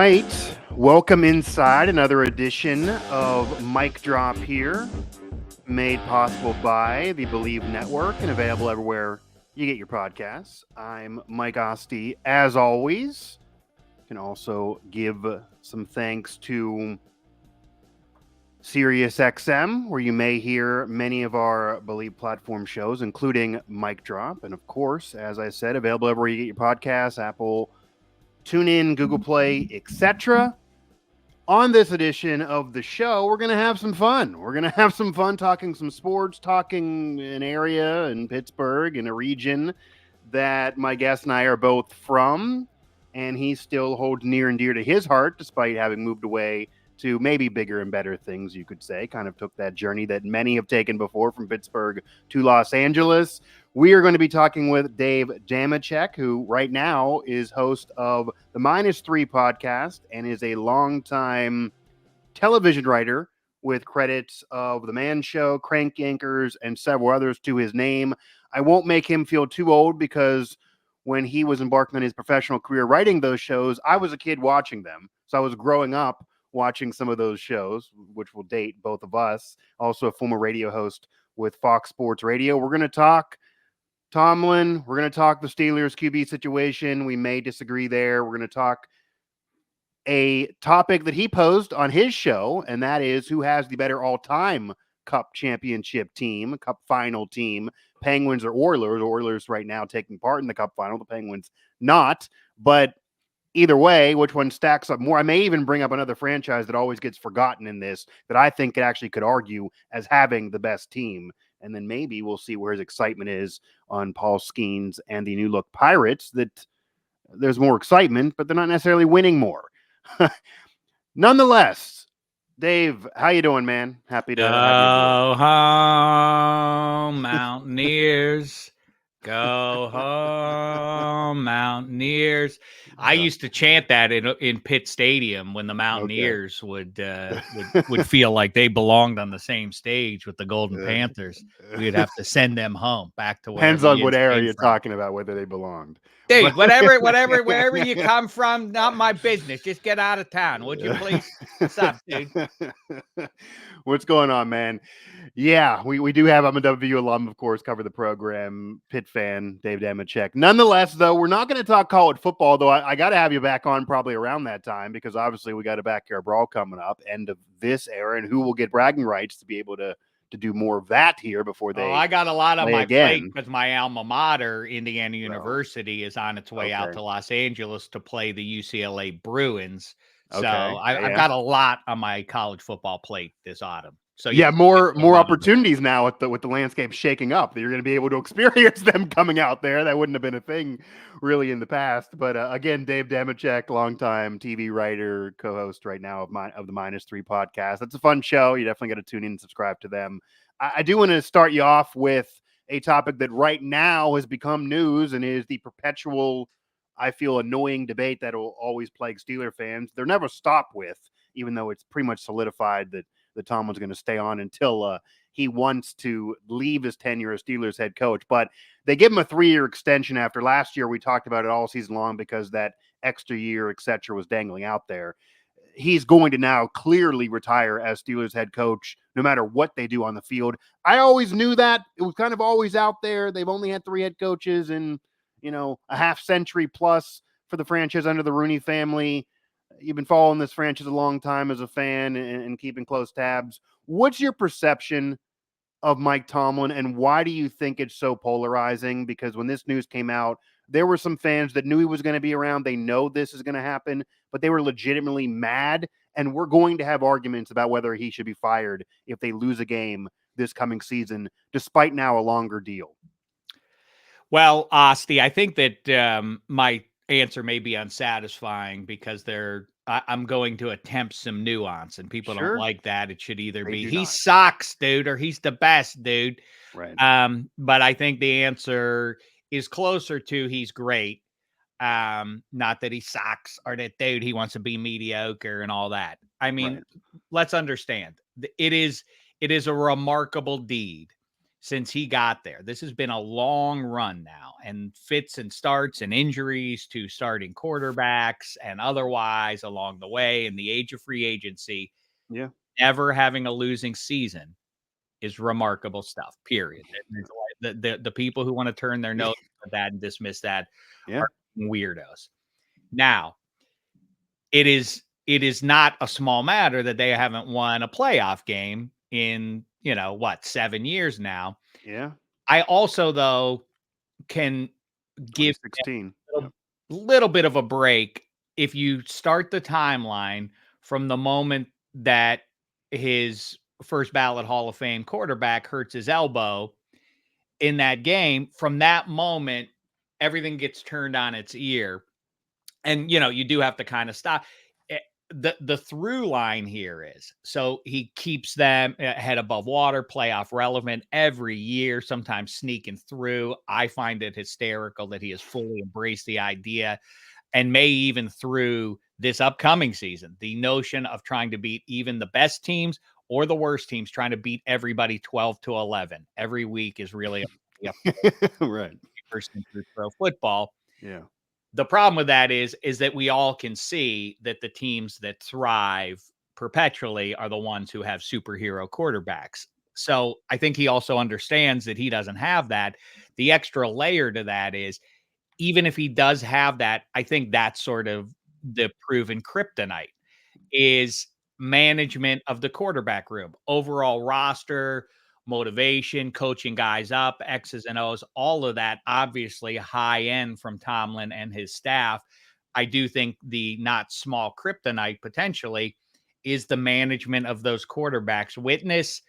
right. Welcome inside another edition of Mic Drop here, made possible by the Believe Network and available everywhere you get your podcasts. I'm Mike Asti, as always. Can also give some thanks to SiriusXM, where you may hear many of our Believe platform shows, including Mic Drop. And of course, as I said, available everywhere you get your podcasts, Apple, TuneIn, Google Play, etc. On this edition of the show, we're going to have some fun. We're going to have some fun talking some sports, talking an area in Pittsburgh, in a region that my guest and I are both from, and he still holds near and dear to his heart, despite having moved away to maybe bigger and better things, you could say. Kind of took that journey that many have taken before from Pittsburgh to Los Angeles. We are going to be talking with Dave Dameshek, who right now is host of the -3 podcast and is a longtime television writer with credits of The Man Show, Crank Yankers, and several others to his name. I won't make him feel too old because when he was embarking on his professional career writing those shows, I was a kid watching them. So I was growing up watching some of those shows, which will date both of us. Also a former radio host with Fox Sports Radio. We're going to talk Tomlin. We're going to talk the Steelers QB situation. We may disagree there. We're going to talk a topic that he posed on his show, and that is who has the better all-time Cup championship team, Cup final team, Penguins or Oilers. Oilers right now taking part in the Cup final, the Penguins not. But either way, which one stacks up more? I may even bring up another franchise that always gets forgotten in this that I think it actually could argue as having the best team. And then maybe we'll see where his excitement is on Paul Skenes and the new look Pirates, that there's more excitement, but they're not necessarily winning more. Nonetheless, Dave, how you doing, man? Happy to have you aboard. Go home, Mountaineers. Go home, Mountaineers. I used to chant that in Pitt Stadium when the Mountaineers would feel like they belonged on the same stage with the Golden Panthers. We'd have to send them home back to where. Depends on what area you're talking about, whether they belonged. Dude, wherever you come from, not my business. Just get out of town, would you please? What's up, dude? What's going on, man? Yeah, we do have, I'm a WVU alum, of course, cover the program, Pitt fan, Dave Dameshek. Nonetheless, though, we're not going to talk college football, though I got to have you back on probably around that time, because obviously we got a backyard brawl coming up, end of this era, and who will get bragging rights to be able to do more of that here before they. I got a lot on my plate because my alma mater, Indiana University, is on its way out to Los Angeles to play the UCLA Bruins. So I've got a lot on my college football plate this autumn. So yeah, more opportunities now with the landscape shaking up. That you're going to be able to experience them coming out there. That wouldn't have been a thing really in the past. But again, Dave Dameshek, longtime TV writer, co-host right now of the -3 podcast. That's a fun show. You definitely got to tune in and subscribe to them. I do want to start you off with a topic that right now has become news and is the perpetual, I feel, annoying debate that will always plague Steeler fans. They'll never stop with, even though it's pretty much solidified that Tomlin's going to stay on until he wants to leave his tenure as Steelers head coach. But they give him a 3-year extension after last year. We talked about it all season long because that extra year, et cetera, was dangling out there. He's going to now clearly retire as Steelers head coach, no matter what they do on the field. I always knew that. It was kind of always out there. They've only had 3 head coaches in, a half century plus for the franchise under the Rooney family. You've been following this franchise a long time as a fan and keeping close tabs. What's your perception of Mike Tomlin, and why do you think it's so polarizing? Because when this news came out, there were some fans that knew he was going to be around. They know this is going to happen, but they were legitimately mad, and we're going to have arguments about whether he should be fired if they lose a game this coming season, despite now a longer deal. Well, Asti, I think that my answer may be unsatisfying because I'm going to attempt some nuance, and people don't like that. It should either be he sucks, dude, or he's the best, dude. Right. But I think the answer is closer to he's great. Not that he sucks or that, dude, he wants to be mediocre and all that. I mean, let's understand. It is a remarkable deed since he got there. This has been a long run now, and fits and starts and injuries to starting quarterbacks and otherwise along the way, in the age of free agency. Yeah. Never having a losing season is remarkable stuff, period. The people who want to turn their nose at that and dismiss that are weirdos. Now, it is not a small matter that they haven't won a playoff game in, 7 years now. Yeah. I also, though, can give 2016. a little bit of a break if you start the timeline from the moment that his first ballot Hall of Fame quarterback hurts his elbow in that game. From that moment, everything gets turned on its ear. And, you do have to kind of stop. The through line here is, so he keeps them head above water, playoff relevant every year, sometimes sneaking through. I find it hysterical that he has fully embraced the idea, and may even through this upcoming season, the notion of trying to beat even the best teams or the worst teams, trying to beat everybody 12-11 every week is really right. person through pro football. Yeah. The problem with that is that we all can see that the teams that thrive perpetually are the ones who have superhero quarterbacks. So I think he also understands that he doesn't have that. The extra layer to that is, even if he does have that, I think that's sort of the proven kryptonite, is management of the quarterback room, overall roster, motivation, coaching guys up, X's and O's, all of that, obviously high end from Tomlin and his staff. I do think the not small kryptonite potentially is the management of those quarterbacks. Witness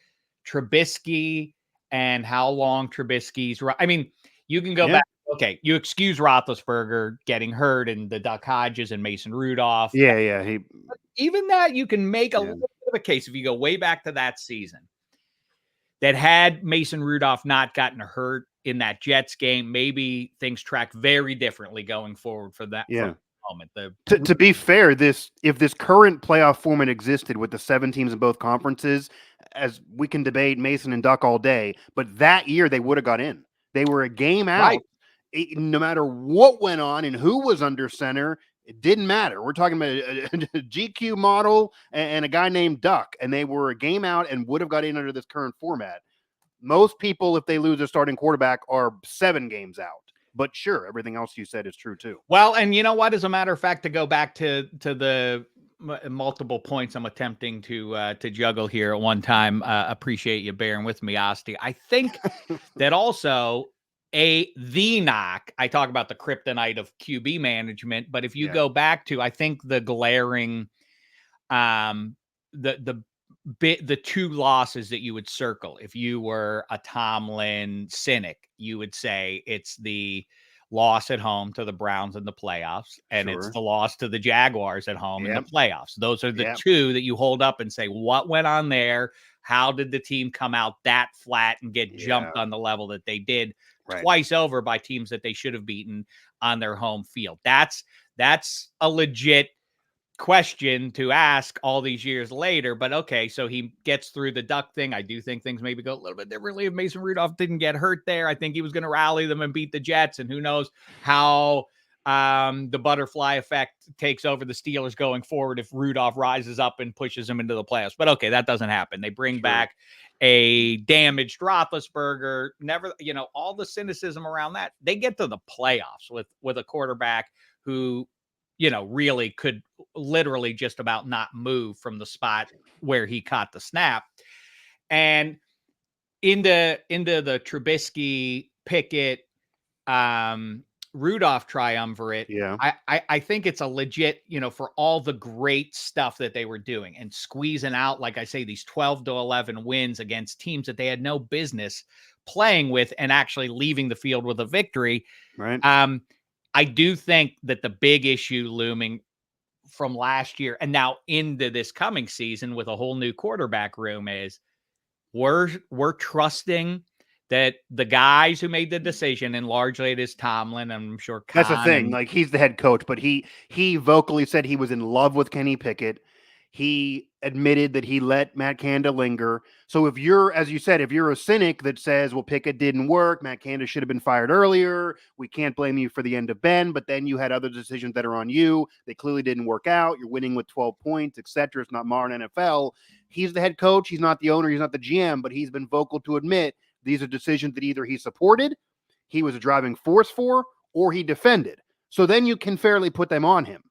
Trubisky and how long Trubisky's. I mean, you can go back. Okay, you excuse Roethlisberger getting hurt and the Duck Hodges and Mason Rudolph. Yeah. Even that, you can make a little bit of a case if you go way back to that season, that had Mason Rudolph not gotten hurt in that Jets game, maybe things track very differently going forward for that moment. To be fair, if this current playoff format existed with the 7 teams in both conferences, as we can debate Mason and Duck all day, but that year they would have got in. They were a game out. Right. No matter what went on and who was under center, it didn't matter. We're talking about a GQ model and a guy named Duck, and they were a game out and would have got in under this current format. Most people, if they lose a starting quarterback, are 7 games out. But sure, everything else you said is true too. Well, and you know what? As a matter of fact, to go back to the multiple points I'm attempting to juggle here at one time, appreciate you bearing with me, Asti. I think that also the knock, I talk about the kryptonite of QB management, but if you go back to, I think the glaring, the 2 losses that you would circle if you were a Tomlin cynic, you would say it's the loss at home to the Browns in the playoffs, and it's the loss to the Jaguars at home in the playoffs. Those are the 2 that you hold up and say, what went on there? How did the team come out that flat and get jumped on the level that they did twice over by teams that they should have beaten on their home field? That's a legit question to ask all these years later. But okay, so he gets through the Duck thing. I do think things maybe go a little bit differently if Mason Rudolph didn't get hurt there. I think he was going to rally them and beat the Jets, and who knows how the butterfly effect takes over the Steelers going forward if Rudolph rises up and pushes them into the playoffs. But okay, that doesn't happen. They bring back a damaged Roethlisberger. Never, all the cynicism around that. They get to the playoffs with a quarterback who, really could literally just about not move from the spot where he caught the snap. And into the Trubisky, Pickett, Rudolph triumvirate. I think it's a legit, for all the great stuff that they were doing and squeezing out, like I say, these 12-11 wins against teams that they had no business playing with and actually leaving the field with a victory. Right. I do think that the big issue looming from last year and now into this coming season with a whole new quarterback room is we're trusting that the guys who made the decision, and largely it is Tomlin, I'm sure that's the thing. Like, he's the head coach, but he vocally said he was in love with Kenny Pickett. He admitted that he let Matt Canada linger. So if you're, as you said, if you're a cynic that says, well, Pickett didn't work, Matt Canada should have been fired earlier, we can't blame you for the end of Ben, but then you had other decisions that are on you. They clearly didn't work out. You're winning with 12 points, etc. It's not modern NFL. He's the head coach. He's not the owner. He's not the GM, but he's been vocal to admit these are decisions that either he supported, he was a driving force for, or he defended. So then you can fairly put them on him.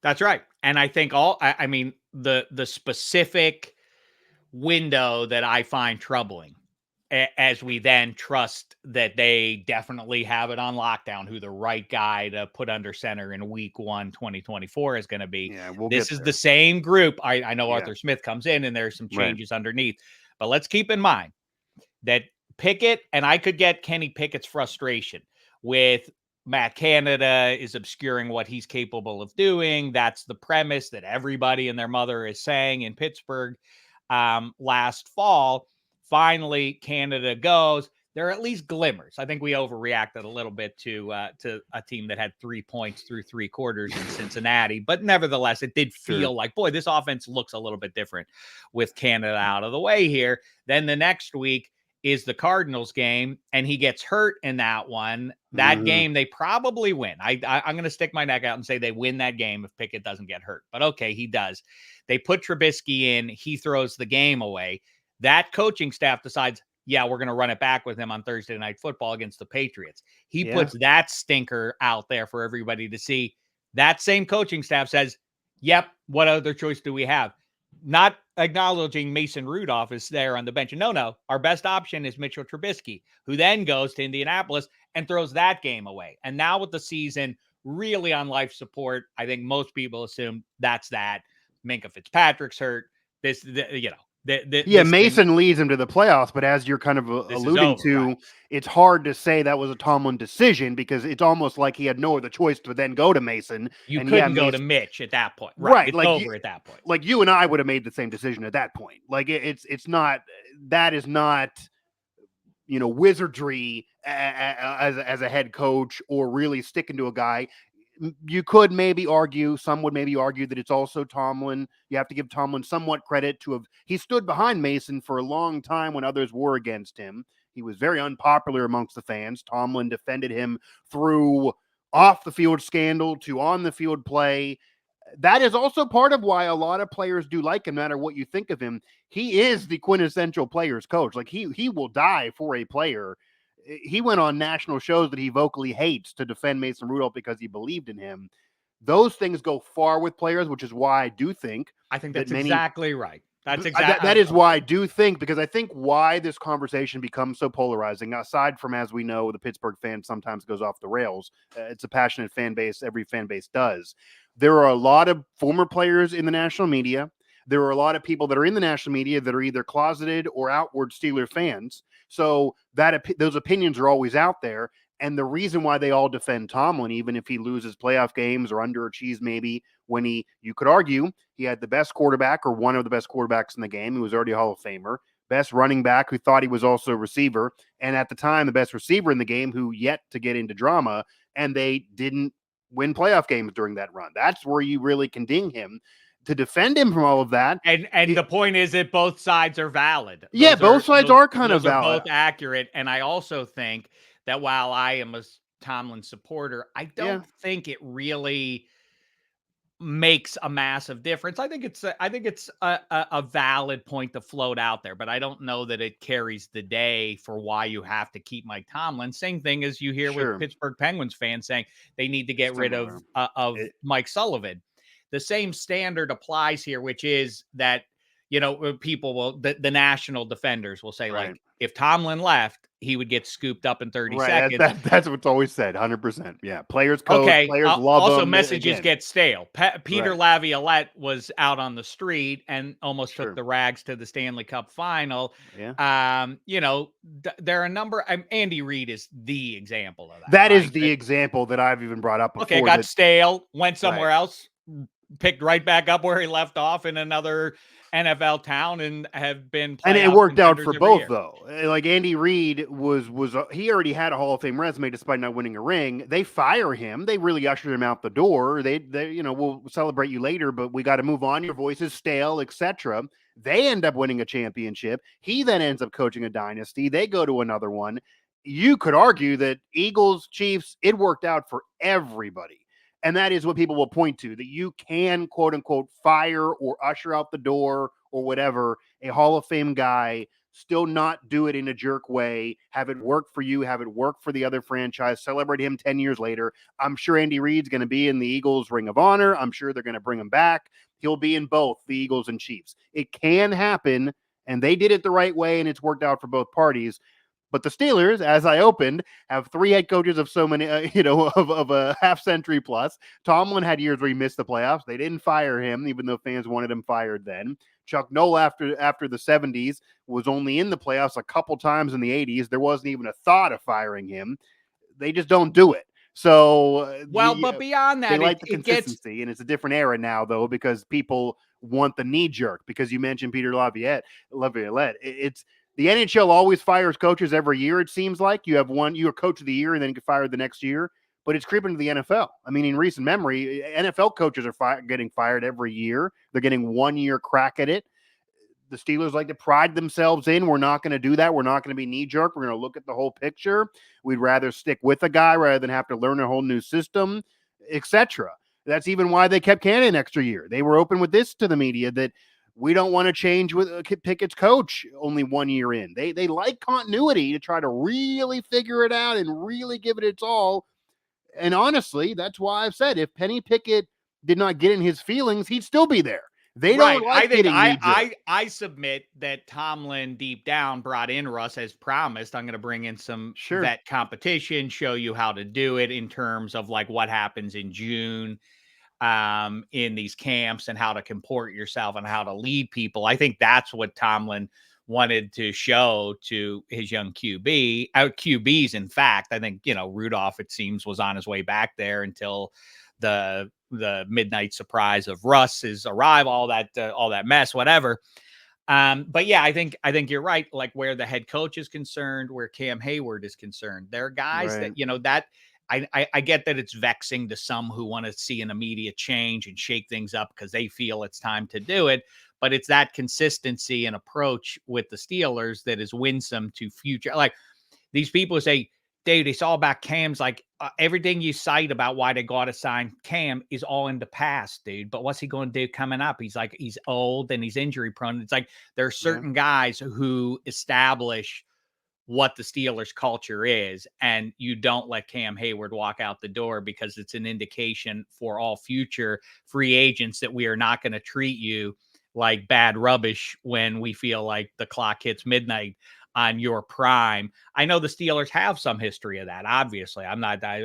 That's right. And I think I mean, the specific window that I find troubling, as we then trust that they definitely have it on lockdown, who the right guy to put under center in week 1, 2024 is going to be. Yeah, this is the same group. I know Arthur Smith comes in and there's some changes underneath, but let's keep in mind that Pickett, and I could get Kenny Pickett's frustration with Matt Canada is obscuring what he's capable of doing. That's the premise that everybody and their mother is saying in Pittsburgh last fall. Finally, Canada goes. There are at least glimmers. I think we overreacted a little bit to a team that had 3 points through 3 quarters in Cincinnati, but nevertheless, it did feel like, boy, this offense looks a little bit different with Canada out of the way here. Then the next week is the Cardinals game, and he gets hurt in that one. That game, they probably win. I'm going to stick my neck out and say they win that game if Pickett doesn't get hurt. But okay, he does. They put Trubisky in. He throws the game away. That coaching staff decides, yeah, we're going to run it back with him on Thursday Night Football against the Patriots. He puts that stinker out there for everybody to see. That same coaching staff says, yep, what other choice do we have? Not acknowledging Mason Rudolph is there on the bench. No, our best option is Mitchell Trubisky, who then goes to Indianapolis and throws that game away. And now with the season really on life support, I think most people assume that's that. Minkah Fitzpatrick's hurt. Mason leads him to the playoffs, but as you're kind of alluding to, it's hard to say that was a Tomlin decision because it's almost like he had no other choice to then go to Mason. You couldn't go to Mitch at that point. Right. It's over at that point. Like you and I would have made the same decision at that point. Like it's not, that is not, wizardry as a head coach or really sticking to a guy. You could maybe argue, some would maybe argue that it's also Tomlin. You have to give Tomlin somewhat credit to he stood behind Mason for a long time when others were against him. He was very unpopular amongst the fans. Tomlin defended him through off the field scandal to on the field play. That is also part of why a lot of players do like him, no matter what you think of him. He is the quintessential player's coach. Like he will die for a player. He went on national shows that he vocally hates to defend Mason Rudolph because he believed in him. Those things go far with players, which is why I do think. I think that's exactly right. That's exactly that is why I do think, because I think why this conversation becomes so polarizing, aside from, as we know, the Pittsburgh fan sometimes goes off the rails. It's a passionate fan base. Every fan base does. There are a lot of former players in the national media. There are a lot of people that are in the national media that are either closeted or outward Steeler fans. So those opinions are always out there. And the reason why they all defend Tomlin, even if he loses playoff games or underachieves maybe, when you could argue he had the best quarterback or one of the best quarterbacks in the game, who was already a Hall of Famer, best running back who thought he was also a receiver, and at the time the best receiver in the game who yet to get into drama, and they didn't win playoff games during that run. That's where you really can ding him. To defend him from all of that. And the point is that both sides are valid. Both sides are kind of valid. Both accurate. And I also think that while I am a Tomlin supporter, I don't think it really makes a massive difference. I think it's a valid point to float out there, but I don't know that it carries the day for why you have to keep Mike Tomlin. Same thing as you hear with Pittsburgh Penguins fans saying they need to get rid of Mike Sullivan. The same standard applies here, which is that, people will, the national defenders will say, like, if Tomlin left, he would get scooped up in 30 seconds. That's what's always said, 100%. Yeah, players coach, players love also, them. Messages get stale. Peter Laviolette was out on the street and almost took the Rags to the Stanley Cup final. Yeah. There are a number. Andy Reid is the example of that. That is the example that I've even brought up before. Okay, got stale, went somewhere else, picked right back up where he left off in another NFL town and have been And it playoff worked out contenders for every both, year. though. Like Andy Reid was he already had a Hall of Fame resume despite not winning a ring. They fire him. They really ushered him out the door. They we'll celebrate you later, but we got to move on. Your voice is stale, etc. They end up winning a championship. He then ends up coaching a dynasty. They go to another one. You could argue that Eagles, Chiefs, it worked out for everybody. And that is what people will point to, that you can, quote unquote, fire or usher out the door or whatever a Hall of Fame guy, still not do it in a jerk way, have it work for you, have it work for the other franchise, celebrate him 10 years later. I'm sure Andy Reid's going to be in the Eagles Ring of Honor. I'm sure they're going to bring him back. He'll be in both the Eagles and Chiefs. It can happen, and they did it the right way, and it's worked out for both parties. But the Steelers, as I opened, have 3 head coaches of so many, of a half century plus. Tomlin had years where he missed the playoffs. They didn't fire him, even though fans wanted him fired then. Chuck Noll, after the 70s, was only in the playoffs a couple times in the 80s. There wasn't even a thought of firing him. They just don't do it. So, but beyond that, they like the it gets consistency, and it's a different era now, though, because people want the knee jerk. Because you mentioned Peter Laviolette. It's the NHL always fires coaches every year. It seems like you have you're coach of the year, and then get fired the next year. But it's creeping to the NFL. I mean, in recent memory, NFL coaches are getting fired every year. They're getting 1 year crack at it. The Steelers like to pride themselves in, we're not going to do that. We're not going to be knee jerk. We're going to look at the whole picture. We'd rather stick with a guy rather than have to learn a whole new system, etc. That's even why they kept Cannon an extra year. They were open with this to the media that we don't want to change with Pickett's coach only 1 year in. They like continuity to try to really figure it out and really give it its all. And honestly, that's why I've said if Penny Pickett did not get in his feelings, he'd still be there. They don't like I think getting I submit that Tomlin deep down brought in Russ as promised. I'm going to bring in some vet competition, show you how to do it in terms of like what happens in June in these camps and how to comport yourself and how to lead people. I think that's what Tomlin wanted to show to his young QBs. In fact, I think, Rudolph, it seems, was on his way back there until the midnight surprise of Russ's arrival, all that mess, whatever. But yeah, I think you're right. Like where the head coach is concerned, where Cam Hayward is concerned, there are guys that, that I get that it's vexing to some who want to see an immediate change and shake things up because they feel it's time to do it. But it's that consistency and approach with the Steelers that is winsome to future. Like these people say, dude, it's all about Cam's. Like everything you cite about why they got to sign Cam is all in the past, dude. But what's he going to do coming up? He's old and he's injury prone. It's like there are certain guys who establish what the Steelers culture is, and you don't let Cam Hayward walk out the door because it's an indication for all future free agents that we are not going to treat you like bad rubbish when we feel like the clock hits midnight on your prime. I know the Steelers have some history of that. Obviously,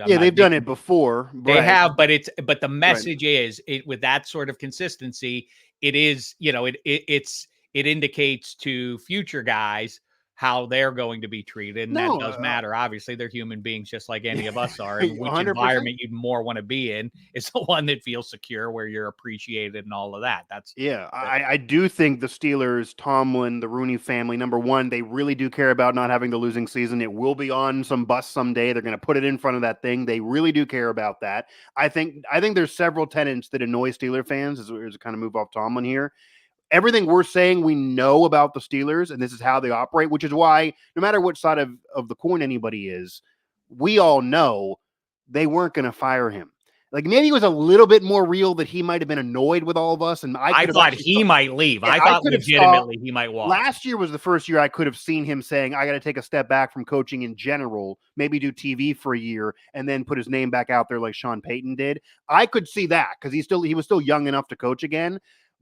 they've done it before. They have, but the message is with that sort of consistency, it is, it indicates to future guys how they're going to be treated. And that does matter. Obviously, they're human beings just like any of us are. And which 100%. Environment you'd more want to be in is the one that feels secure, where you're appreciated and all of that. I do think the Steelers, Tomlin, the Rooney family, number one, they really do care about not having the losing season. It will be on some bus someday. They're going to put it in front of that thing. They really do care about that. I think there's several tenets that annoy Steeler fans as we kind of move off Tomlin here. Everything we're saying we know about the Steelers, and this is how they operate, which is why no matter which side of the coin anybody is, we all know they weren't going to fire him. Like maybe it was a little bit more real that he might have been annoyed with all of us. And I thought he might leave. I thought legitimately he might walk. Last year was the first year I could have seen him saying, I got to take a step back from coaching in general, maybe do TV for a year and then put his name back out there like Sean Payton did. I could see that because he was still young enough to coach again.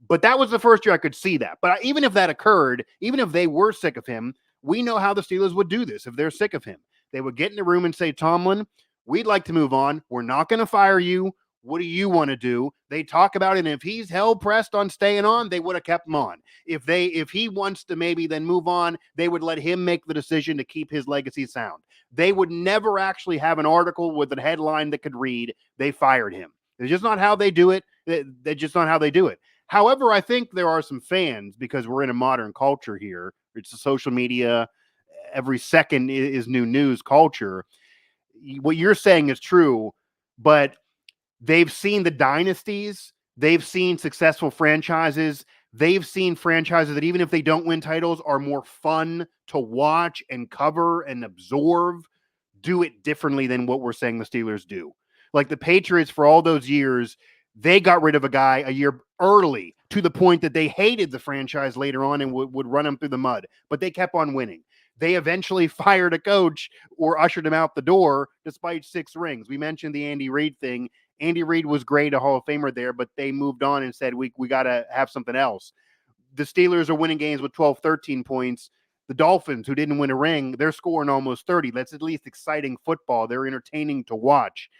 But that was the first year I could see that. But even if that occurred, even if they were sick of him, we know how the Steelers would do this if they're sick of him. They would get in the room and say, Tomlin, we'd like to move on. We're not going to fire you. What do you want to do? They talk about it. And if he's hell pressed on staying on, they would have kept him on. If he wants to maybe then move on, they would let him make the decision to keep his legacy sound. They would never actually have an article with a headline that could read, they fired him. It's just not how they do it. That's just not how they do it. However, I think there are some fans, because we're in a modern culture here. It's a social media. Every second is new news culture. What you're saying is true, but they've seen the dynasties. They've seen successful franchises. They've seen franchises that even if they don't win titles are more fun to watch and cover and absorb, do it differently than what we're saying the Steelers do. Like the Patriots, for all those years, they got rid of a guy a year early to the point that they hated the franchise later on and would run them through the mud, but they kept on winning. They eventually fired a coach or ushered him out the door despite 6 rings. We mentioned the Andy Reid thing. Andy Reid was great, a Hall of Famer there, but they moved on and said, we got to have something else. The Steelers are winning games with 12, 13 points. The Dolphins, who didn't win a ring, they're scoring almost 30. That's at least exciting football. They're entertaining to watch.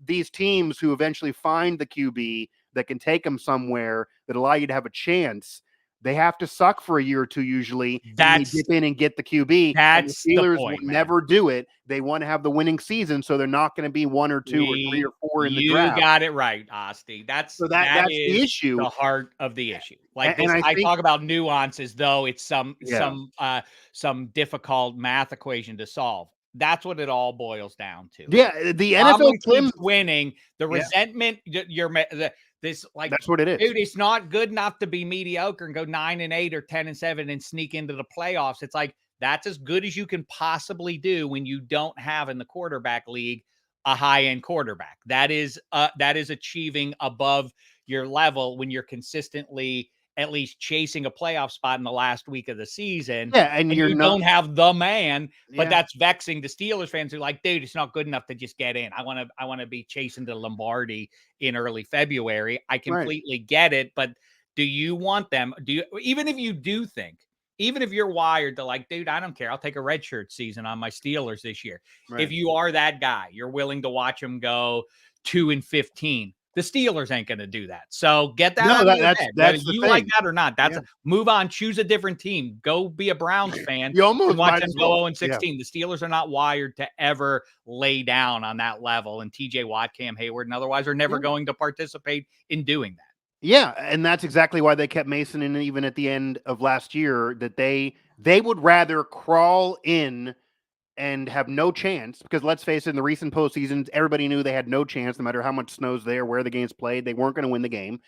These teams who eventually find the QB that can take them somewhere that allow you to have a chance, they have to suck for a year or two usually, and they dip in and get the QB. And the Steelers will never do it. They want to have the winning season, so they're not going to be 1 or 2 or 3 or 4 in the draft. You got it right, Asti. That's the issue. The heart of the issue. Like this, I talk about nuances, though it's some difficult math equation to solve. That's what it all boils down to. Yeah, the NFL keeps winning. The resentment, that's what it is. Dude, it's not good enough to be mediocre and go 9-8 or 10-7 and sneak into the playoffs. It's like that's as good as you can possibly do when you don't have in the quarterback league a high-end quarterback. That is achieving above your level when you're consistently at least chasing a playoff spot in the last week of the season. Yeah, and you don't have the man, but that's vexing to Steelers fans who are like, dude, it's not good enough to just get in. I want to be chasing the Lombardi in early February. I completely get it, but do you want them? Even if you do think, even if you're wired to like, dude, I don't care. I'll take a redshirt season on my Steelers this year. Right. If you are that guy, you're willing to watch them go 2-15. The Steelers ain't going to do that. So get that out of your head. Whether you like that or not, move on. Choose a different team. Go be a Browns fan. You almost watch them go 0-16. The Steelers are not wired to ever lay down on that level. And TJ Watt, Cam Hayward, and otherwise are never going to participate in doing that. Yeah, and that's exactly why they kept Mason in even at the end of last year, that they would rather crawl in and have no chance, because let's face it, in the recent postseasons, everybody knew they had no chance, no matter how much snow's there, where the game's played, they weren't going to win the game,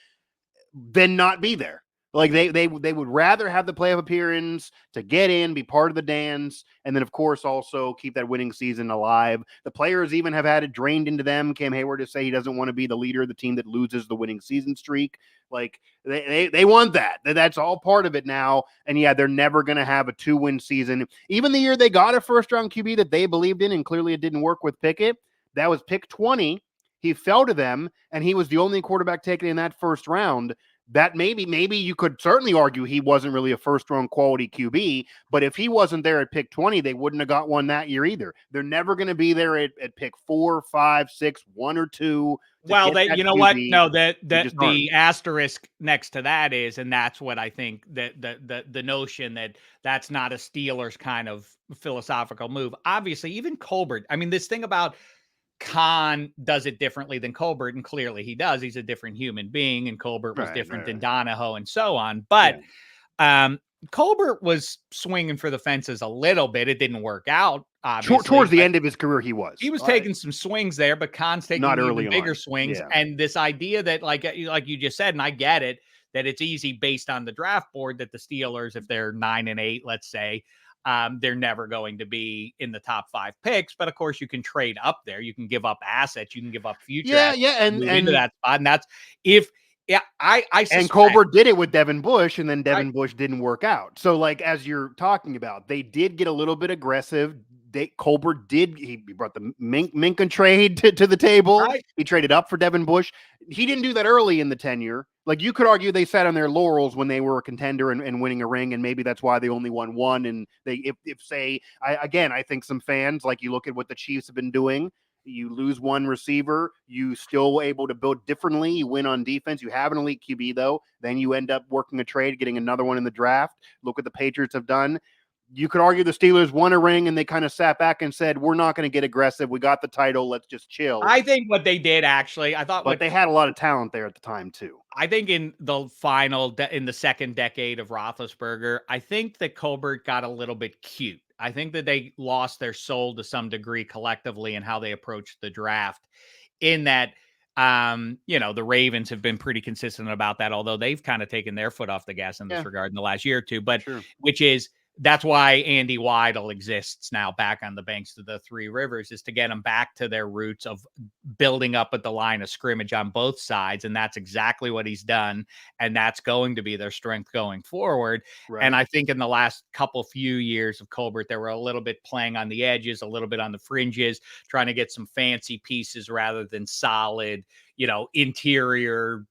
than not be there. Like they would rather have the playoff appearance to get in, be part of the dance, and then of course also keep that winning season alive. The players even have had it drained into them. Cam Hayward to say he doesn't want to be the leader of the team that loses the winning season streak. Like they want that. That's all part of it now. And yeah, they're never going to have a 2-win season. Even the year they got a first-round QB that they believed in, and clearly it didn't work with Pickett. That was pick 20. He fell to them, and he was the only quarterback taken in that first round. That maybe you could certainly argue he wasn't really a first-round quality QB, but if he wasn't there at pick 20, they wouldn't have got one that year either. They're never going to be there at pick 4, 5, 6, 1 or 2. Well, you know QB. What? No, the asterisk next to that is, and that's what I think, that the notion that that's not a Steelers kind of philosophical move. Obviously, even Colbert. I mean, this thing about Khan does it differently than Colbert, and clearly he does. He's a different human being, and Colbert was different than Donahoe and so on. But Colbert was swinging for the fences a little bit. It didn't work out, obviously. Towards the end of his career, he was. He was taking some swings there, but Khan's taking even bigger swings. Yeah. And this idea that, like you just said, and I get it, that it's easy based on the draft board that the Steelers, if they're 9-8, let's say, they're never going to be in the top 5 picks, but of course you can trade up there. You can give up assets. You can give up future assets and into that spot. And that's I suspect. And Colbert did it with Devin Bush, and then Devin Bush didn't work out. So like, as you're talking about, they did get a little bit aggressive. Colbert did. He brought the Minka trade to the table. Right. He traded up for Devin Bush. He didn't do that early in the tenure. Like, you could argue they sat on their laurels when they were a contender and winning a ring, and maybe that's why they only won one. And I think some fans, like, you look at what the Chiefs have been doing. You lose one receiver, you still able to build differently. You win on defense. You have an elite QB though. Then you end up working a trade, getting another one in the draft. Look what the Patriots have done. you could argue the Steelers won a ring and they kind of sat back and said, we're not going to get aggressive. We got the title. Let's just chill. I think what they did actually, but they had a lot of talent there at the time too. I think in the second decade of Roethlisberger, I think that Colbert got a little bit cute. I think that they lost their soul to some degree collectively in how they approached the draft. In that, the Ravens have been pretty consistent about that, although they've kind of taken their foot off the gas in this regard in the last year or two. But that's why Andy Weidel exists now back on the banks of the Three Rivers, is to get them back to their roots of building up at the line of scrimmage on both sides. And that's exactly what he's done. And that's going to be their strength going forward. Right. And I think in the last few years of Colbert, they were a little bit playing on the edges, a little bit on the fringes, trying to get some fancy pieces rather than solid, interior,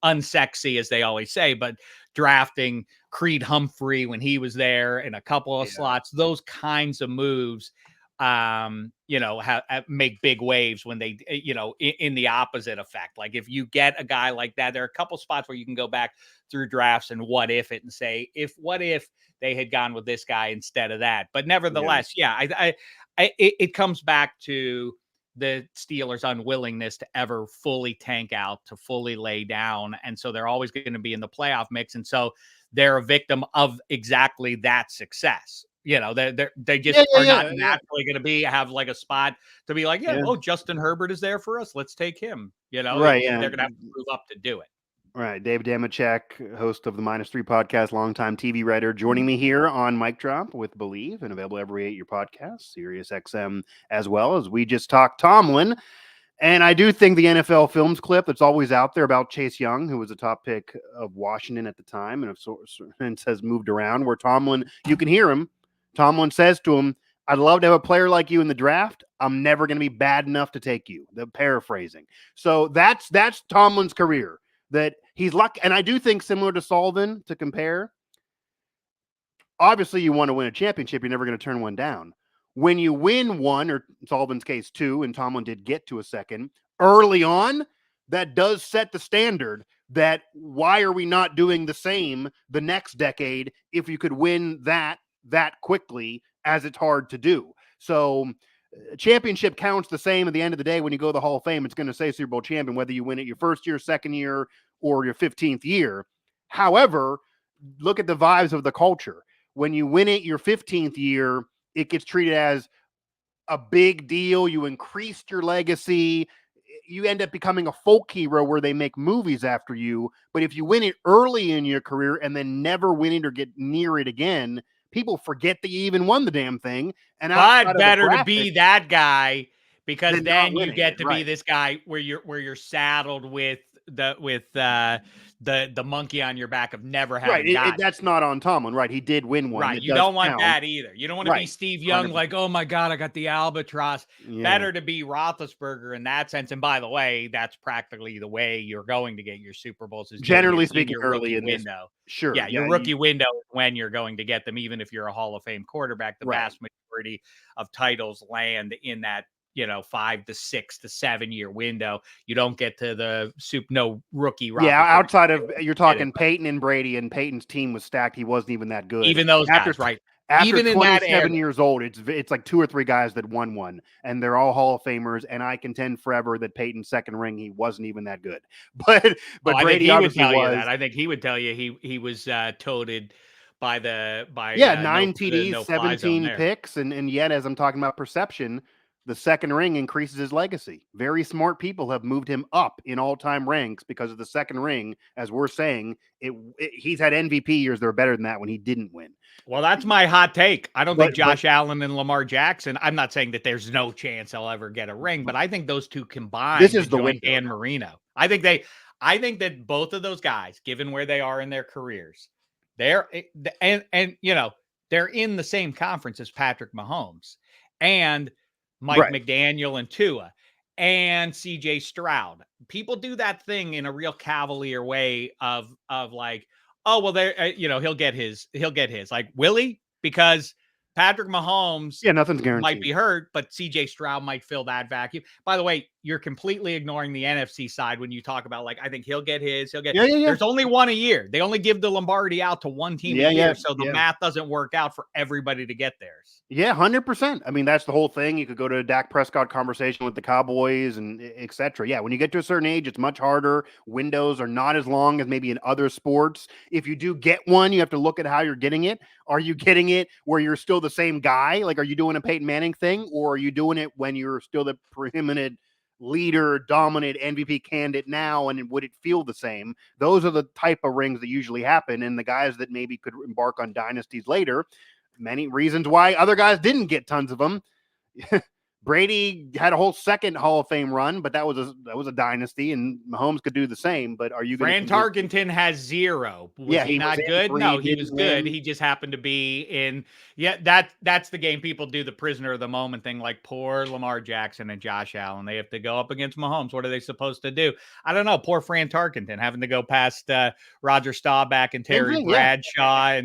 unsexy, as they always say, but drafting Creed Humphrey when he was there in a couple of slots, those kinds of moves, make big waves when they, in the opposite effect. Like if you get a guy like that, there are a couple spots where you can go back through drafts and what if it and say, what if they had gone with this guy instead of that? But nevertheless, it comes back to the Steelers' unwillingness to ever fully tank out, to fully lay down. And so they're always going to be in the playoff mix. And so they're a victim of exactly that success. They just are not naturally going to have like a spot to be like, Justin Herbert is there for us. Let's take him. They're going to have to prove up to do it. Right. Dave Dameshek, host of the -3 podcast, longtime TV writer, joining me here on Mic Drop with Believe, and available every 8 your podcast, Sirius XM, as well as we just talked Tomlin. And I do think the NFL Films clip that's always out there about Chase Young, who was a top pick of Washington at the time and has moved around, where Tomlin, you can hear him. Tomlin says to him, I'd love to have a player like you in the draft. I'm never going to be bad enough to take you. The paraphrasing. So that's Tomlin's career. That he's lucky. And I do think, similar to Sullivan, to compare, obviously you want to win a championship. You're never going to turn one down. When you win one, or in Sullivan's case 2, and Tomlin did get to a second, early on, that does set the standard that why are we not doing the same the next decade if you could win that quickly, as it's hard to do. So championship counts the same at the end of the day. When you go to the Hall of Fame, it's going to say Super Bowl champion, whether you win it your first year, second year, or your 15th year. However, look at the vibes of the culture. When you win it your 15th year, it gets treated as a big deal. You increased your legacy. You end up becoming a folk hero where they make movies after you. But if you win it early in your career and then never win it or get near it again, people forget that you even won the damn thing. And better to be that guy, because then you get to be this guy where you're saddled with the monkey on your back of never having gotten. That's not on Tomlin, right? He did win one. Right. You don't want that either. You don't want to be Steve Young, 100%. Like, oh my God, I got the albatross. Yeah. Better to be Roethlisberger in that sense. And by the way, that's practically the way you're going to get your Super Bowls, is generally speaking early in window. Sure. Yeah, your rookie window is when you're going to get them, even if you're a Hall of Fame quarterback. The vast majority of titles land in that 5 to 6 to 7 year window. You don't get to the no rookie. Outside of, you're talking Peyton and Brady, and Peyton's team was stacked. He wasn't even that good. Even those guys, right? After even 27 years old, it's like 2 or 3 guys that won one, and they're all Hall of Famers. And I contend forever that Peyton's second ring, he wasn't even that good. But Brady obviously would tell was. You that. I think he would tell you he was toted by 9 TDs, 17 picks, and yet, as I'm talking about perception, the second ring increases his legacy. Very smart people have moved him up in all-time ranks because of the second ring. As we're saying, he's had MVP years that are better than that when he didn't win. Well, that's my hot take. I don't think Josh Allen and Lamar Jackson, I'm not saying that there's no chance they'll ever get a ring, but I think those two combined, this is the win. Dan Marino. I think that both of those guys, given where they are in their careers, they're in the same conference as Patrick Mahomes and Mike McDaniel and Tua and CJ Stroud. People do that thing in a real cavalier way of like, oh, well, he'll get his. Like, will he? Because Patrick Mahomes, nothing's guaranteed, might be hurt, but CJ Stroud might fill that vacuum. By the way, you're completely ignoring the NFC side when you talk about, like, I think he'll get his, Yeah. there's only one a year. They only give the Lombardi out to one team a year. So the math doesn't work out for everybody to get theirs. Yeah, 100%. I mean, that's the whole thing. You could go to a Dak Prescott conversation with the Cowboys and et cetera. Yeah, when you get to a certain age, it's much harder. Windows are not as long as maybe in other sports. If you do get one, you have to look at how you're getting it. Are you getting it where you're still the same guy? Like, are you doing a Peyton Manning thing? Or are you doing it when you're still the preeminent leader, dominant MVP candidate now? And would it feel the same? Those are the type of rings that usually happen. And the guys that maybe could embark on dynasties later, many reasons why other guys didn't get tons of them. Brady had a whole second Hall of Fame run, but that was a dynasty, and Mahomes could do the same. But are you going to? Fran Tarkenton has 0. Was he not good? No, he was good. He just happened to be in. Yeah, that's the game people do the prisoner of the moment thing, like poor Lamar Jackson and Josh Allen. They have to go up against Mahomes. What are they supposed to do? I don't know. Poor Fran Tarkenton having to go past Roger Staubach and Terry Bradshaw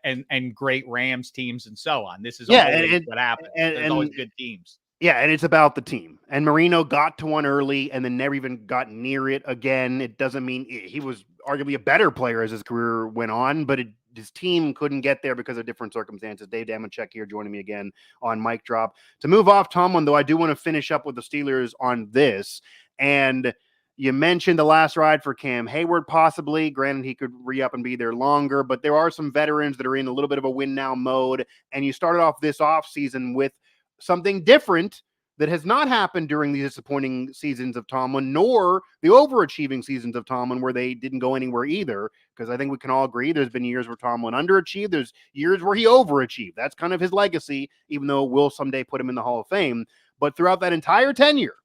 and great Rams teams and so on. This is always what happens. There's always good teams. Yeah, and it's about the team. And Marino got to one early and then never even got near it again. It doesn't mean he was arguably a better player as his career went on, but his team couldn't get there because of different circumstances. Dave Dameshek here joining me again on Mic Drop. To move off Tomlin, though, I do want to finish up with the Steelers on this. And you mentioned the last ride for Cam Hayward, possibly. Granted, he could re-up and be there longer, but there are some veterans that are in a little bit of a win-now mode. And you started off this offseason with something different that has not happened during the disappointing seasons of Tomlin, nor the overachieving seasons of Tomlin, where they didn't go anywhere either. Because I think we can all agree there's been years where Tomlin underachieved. There's years where he overachieved. That's kind of his legacy, even though it will someday put him in the Hall of Fame. But throughout that entire tenure,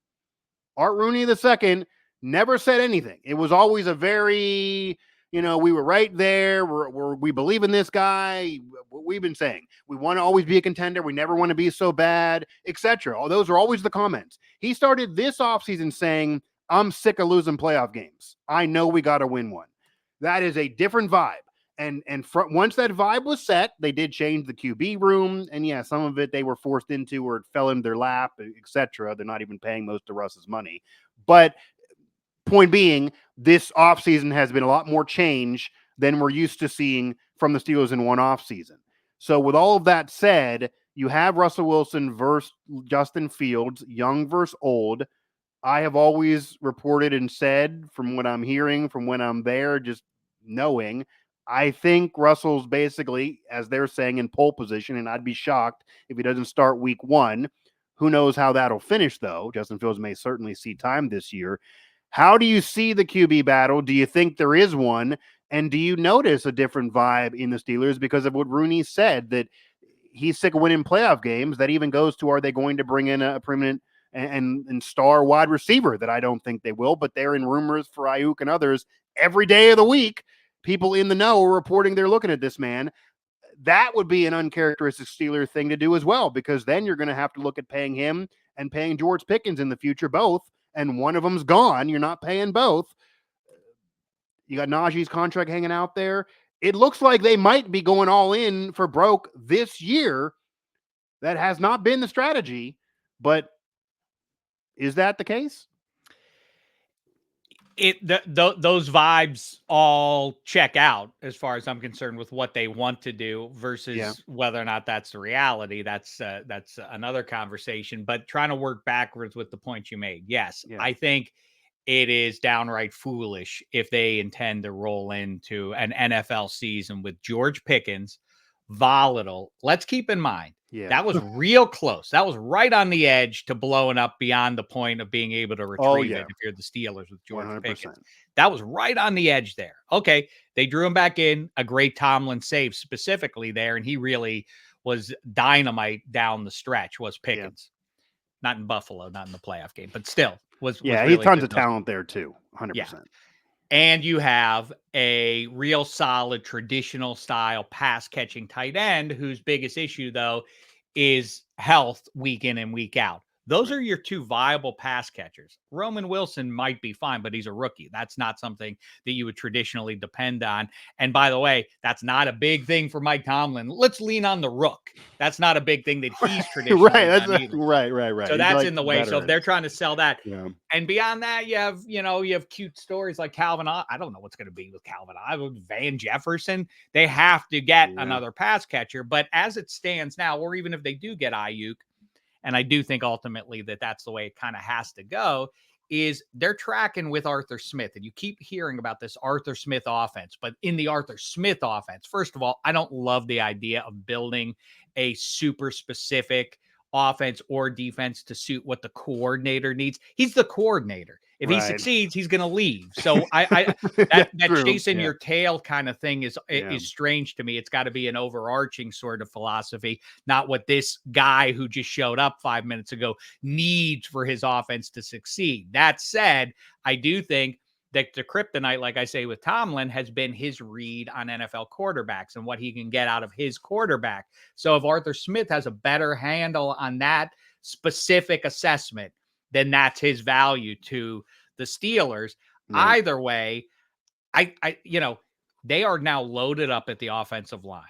Art Rooney II never said anything. It was always a very, we were right there. We believe in this guy. What we've been saying. We want to always be a contender. We never want to be so bad, etc. All those are always the comments. He started this offseason saying, I'm sick of losing playoff games. I know we got to win one. That is a different vibe. And once that vibe was set, they did change the QB room. And yeah, some of it they were forced into or it fell in their lap, etc. They're not even paying most of Russ's money. But point being, this offseason has been a lot more change than we're used to seeing from the Steelers in one offseason. So with all of that said, you have Russell Wilson versus Justin Fields, young versus old. I have always reported and said, from what I'm hearing, from when I'm there, just knowing, I think Russell's basically, as they're saying, in pole position, and I'd be shocked if he doesn't start week 1. Who knows how that'll finish, though? Justin Fields may certainly see time this year. How do you see the QB battle? Do you think there is one? And do you notice a different vibe in the Steelers because of what Rooney said, that he's sick of winning playoff games? That even goes to, are they going to bring in a permanent and star wide receiver? That I don't think they will, but they're in rumors for Ayuk and others every day of the week. People in the know are reporting they're looking at this man. That would be an uncharacteristic Steeler thing to do as well, because then you're going to have to look at paying him and paying George Pickens in the future, both. And one of them's gone. You're not paying both. You got Najee's contract hanging out there. It looks like they might be going all in for broke this year. That has not been the strategy, but is that the case? Those vibes all check out as far as I'm concerned with what they want to do versus whether or not that's the reality. That's another conversation, but trying to work backwards with the point you made. Yes. I think it is downright foolish if they intend to roll into an NFL season with George Pickens, volatile. Let's keep in mind, that was real close. That was right on the edge to blowing up beyond the point of being able to retrieve it if you're the Steelers with George 100%. Pickens. That was right on the edge there. Okay, they drew him back in. A great Tomlin save specifically there, and he really was dynamite down the stretch, was Pickens. Not in Buffalo, not in the playoff game, but still was he really had tons of talent there too, 100%. And you have a real solid traditional style pass catching tight end whose biggest issue, though, is health week in and week out. Those are your two viable pass catchers. Roman Wilson might be fine, but he's a rookie. That's not something that you would traditionally depend on. And by the way, that's not a big thing for Mike Tomlin. Let's lean on the rook. That's not a big thing that he's traditionally done either. Right. So that's in the way. So if they're trying to sell that, and beyond that, you have cute stories like Calvin. I don't know what's going to be with Calvin. Van Jefferson. They have to get another pass catcher. But as it stands now, or even if they do get Ayuk, and I do think ultimately that that's the way it kind of has to go, is they're tracking with Arthur Smith. And you keep hearing about this Arthur Smith offense. But in the Arthur Smith offense, first of all, I don't love the idea of building a super specific offense or defense to suit what the coordinator needs. He's the coordinator. If he succeeds, he's going to leave. So that chasing your tail kind of thing is strange to me. It's got to be an overarching sort of philosophy, not what this guy who just showed up 5 minutes ago needs for his offense to succeed. That said, I do think that the kryptonite, like I say with Tomlin, has been his read on NFL quarterbacks and what he can get out of his quarterback. So if Arthur Smith has a better handle on that specific assessment, then that's his value to the Steelers. Right. Either way, I they are now loaded up at the offensive line.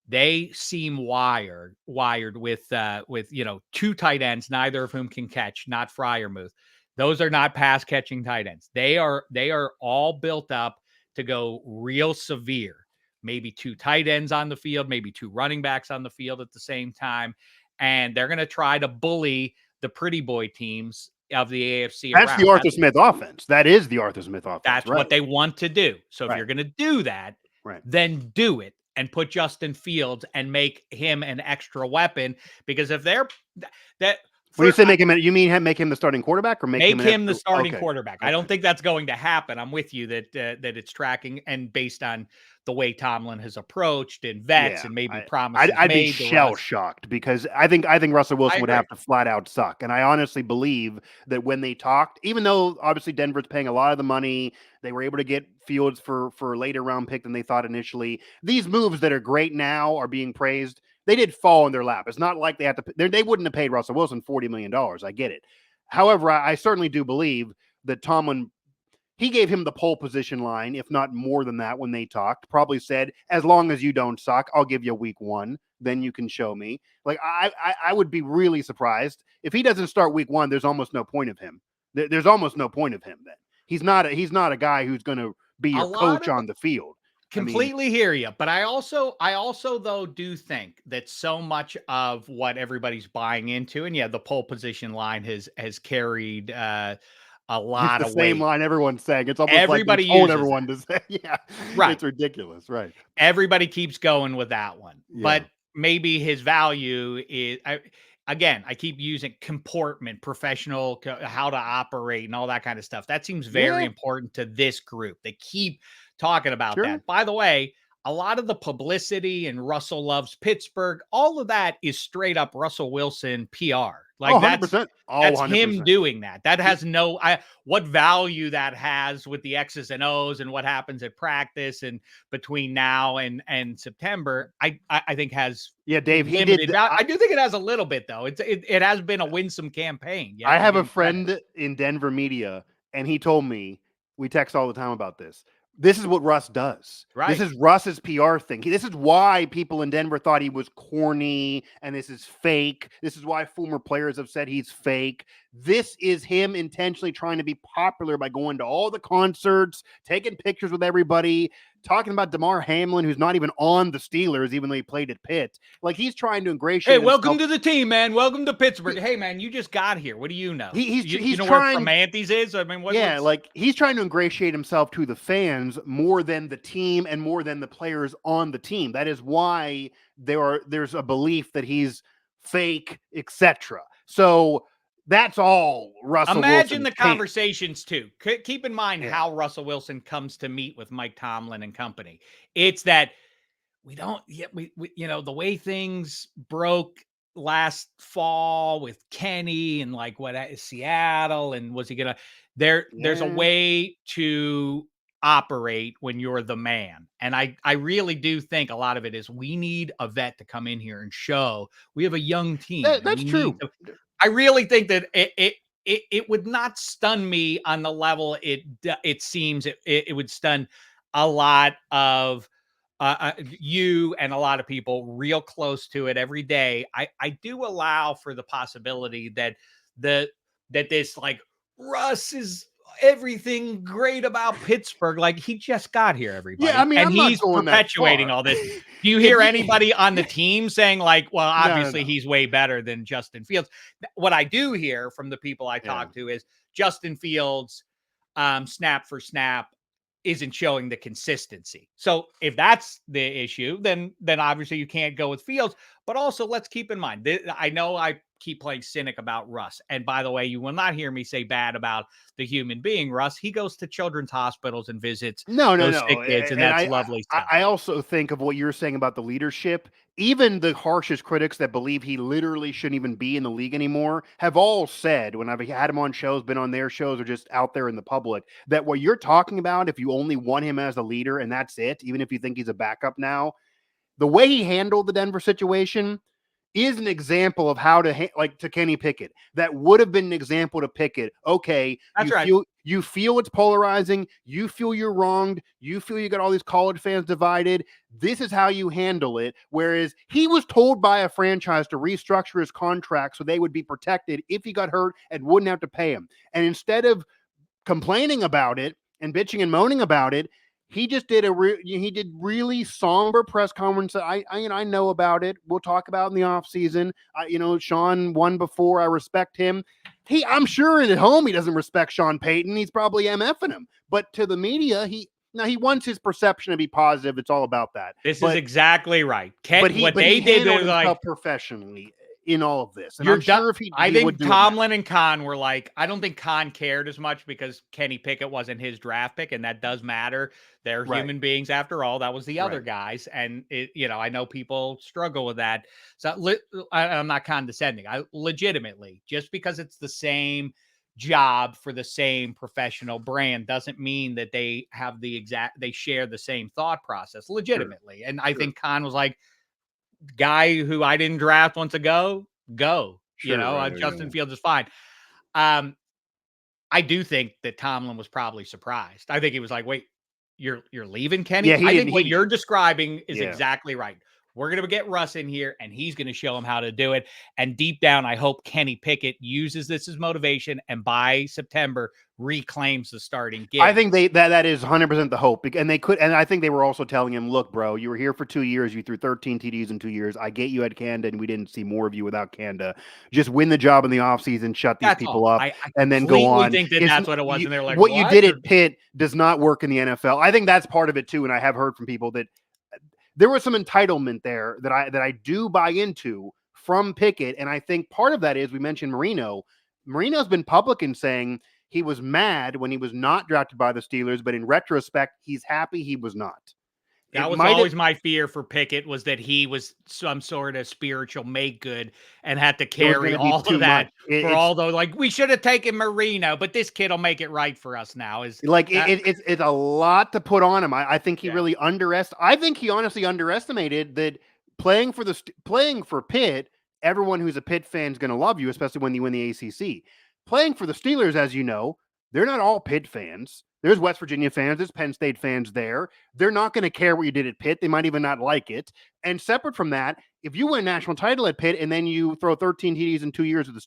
They seem wired with two tight ends, neither of whom can catch, not Freiermuth. Those are not pass catching tight ends. They are all built up to go real severe. Maybe two tight ends on the field, maybe two running backs on the field at the same time. And they're going to try to bully the pretty boy teams of the AFC. That's the Arthur Smith offense. That is the Arthur Smith offense. That's what they want to do. So if you're going to do that, then do it and put Justin Fields and make him an extra weapon. Because if they're that. When you say make him, you mean make him the starting quarterback, or make him the starting quarterback? I don't think that's going to happen. I'm with you that it's tracking, and based on the way Tomlin has approached and vets and maybe promises. I'd be shell shocked because I think Russell Wilson would have to flat out suck. And I honestly believe that when they talked, even though obviously Denver's paying a lot of the money, they were able to get Fields for a later round pick than they thought initially. These moves that are great now are being praised. They did fall in their lap. It's not like they wouldn't have paid Russell Wilson $40 million. I get it. However, I certainly do believe that Tomlin, he gave him the pole position line, if not more than that, when they talked. Probably said, as long as you don't suck, I'll give you week one. Then you can show me. Like, I would be really surprised if he doesn't start week one. There's almost no point of him. There's almost no point of him then. He's not a guy who's going to be your coach on the field. Completely hear you, but I also though do think that so much of what everybody's buying into, and the pole position line has carried a lot of weight. Same line everyone's saying. It's almost everybody like told everyone to say, right. It's ridiculous, right? Everybody keeps going with that one, but maybe his value is. Again, I keep using comportment, professional, how to operate, and all that kind of stuff. That seems very important to this group. They keep talking about that. By the way, a lot of the publicity and Russell loves Pittsburgh, all of that is straight up Russell Wilson PR. Like that's 100%. Him doing that. That has what value that has with the X's and O's and what happens at practice and between now and September. I think has Dave. He did. I do think it has a little bit though. It has been a winsome campaign. I have a friend in Denver media, and he told me, we text all the time about this. This is what Russ does. Right. This is Russ's PR thing. This is why people in Denver thought he was corny and this is fake. This is why former players have said he's fake. This is him intentionally trying to be popular by going to all the concerts, taking pictures with everybody, talking about DeMar Hamlin, who's not even on the Steelers, even though he played at Pitt. Like, he's trying to ingratiate himself. Welcome to the team, man. Welcome to Pittsburgh. Hey, man, you just got here. What do you know? He's you know trying, where Fermantes is? I mean, like, he's trying to ingratiate himself to the fans more than the team and more than the players on the team. That is why there's a belief that he's fake, etc. So that's all Russell Wilson. Imagine the conversations too. Keep in mind how Russell Wilson comes to meet with Mike Tomlin and company. It's that we the way things broke last fall with Kenny and like what Seattle and was he gonna there's a way to operate when you're the man. And I really do think a lot of it is we need a vet to come in here and show we have a young team. That's true. I really think that it would not stun me on the level it seems it would stun a lot of you and a lot of people real close to it every day. I do allow for the possibility that the that this like Russ is everything great about Pittsburgh. Like he just got here, Yeah, I everybody, mean, and I'm not he's going that perpetuating far. all this. Do you If hear you anybody on the team saying like, well, no, obviously he's way better than Justin Fields? What I do hear from the people I yeah. talk to is Justin Fields, snap for snap, isn't showing the consistency. So if that's the issue, then obviously you can't go with Fields. But also, let's keep in mind, I know I keep playing cynic about Russ. And by the way, you will not hear me say bad about the human being Russ. He goes to children's hospitals and visits No, no, those sick no. kids, and And that's lovely stuff. I also think of what you're saying about the leadership. Even the harshest critics that believe he literally shouldn't even be in the league anymore have all said, when I've had him on shows, been on their shows, or just out there in the public, that what you're talking about, if you only want him as a leader and that's it, even if you think he's a backup now, the way he handled the Denver situation is an example of how to like to Kenny Pickett. That would have been an example to Pickett. Okay, That's right. you feel it's polarizing. You feel you're wronged. You feel you got all these college fans divided. This is how you handle it. Whereas he was told by a franchise to restructure his contract so they would be protected if he got hurt and wouldn't have to pay him. And instead of complaining about it and bitching and moaning about it, he just did he did really somber press conference. I know about it. We'll talk about in the off season. Sean won before. I respect him. I'm sure at home he doesn't respect Sean Payton. He's probably MFing him. But to the media, he wants his perception to be positive. It's all about that. This is exactly right. What they did handled himself like professionally in all of this. And I'm sure if I think Tomlin and Khan were like, I don't think Khan cared as much because Kenny Pickett wasn't his draft pick, and that does matter. They're human beings after all. That was the other guys, and I know people struggle with that. So I'm not condescending. I legitimately, just because it's the same job for the same professional brand doesn't mean that they have they share the same thought process legitimately. And I think Khan was like, guy who I didn't draft once ago, go. Justin Fields is fine. I do think that Tomlin was probably surprised. I think he was like, wait, you're leaving, Kenny? Yeah, I think what you're describing is exactly right. We're going to get Russ in here, and he's going to show him how to do it. And deep down, I hope Kenny Pickett uses this as motivation, and by September reclaims the starting gig. I think that is 100% the hope, and they could. And I think they were also telling him, "Look, bro, you were here for 2 years. You threw 13 TDs in 2 years. I get you at Canada, and we didn't see more of you without Canada. Just win the job in the offseason, shut these people up, and then go on." I think that's what it was, and they're like, "What you did at Pitt does not work in the NFL." I think that's part of it too, and I have heard from people that there was some entitlement there that I do buy into from Pickett. And I think part of that is, we mentioned Marino. Marino's been public in saying he was mad when he was not drafted by the Steelers, but in retrospect, he's happy he was not. That was always my fear for Pickett, was that he was some sort of spiritual make good and had to carry all of that for all those, like, we should have taken Marino, but this kid will make it right for us now. Is like it's a lot to put on him. I think he really I think he honestly underestimated that playing for Pitt, everyone who's a Pitt fan is going to love you, especially when you win the ACC. Playing for the Steelers, as you know, they're not all Pitt fans. There's West Virginia fans. There's Penn State fans there. They're not going to care what you did at Pitt. They might even not like it. And separate from that, if you win a national title at Pitt and then you throw 13 TDs in 2 years with the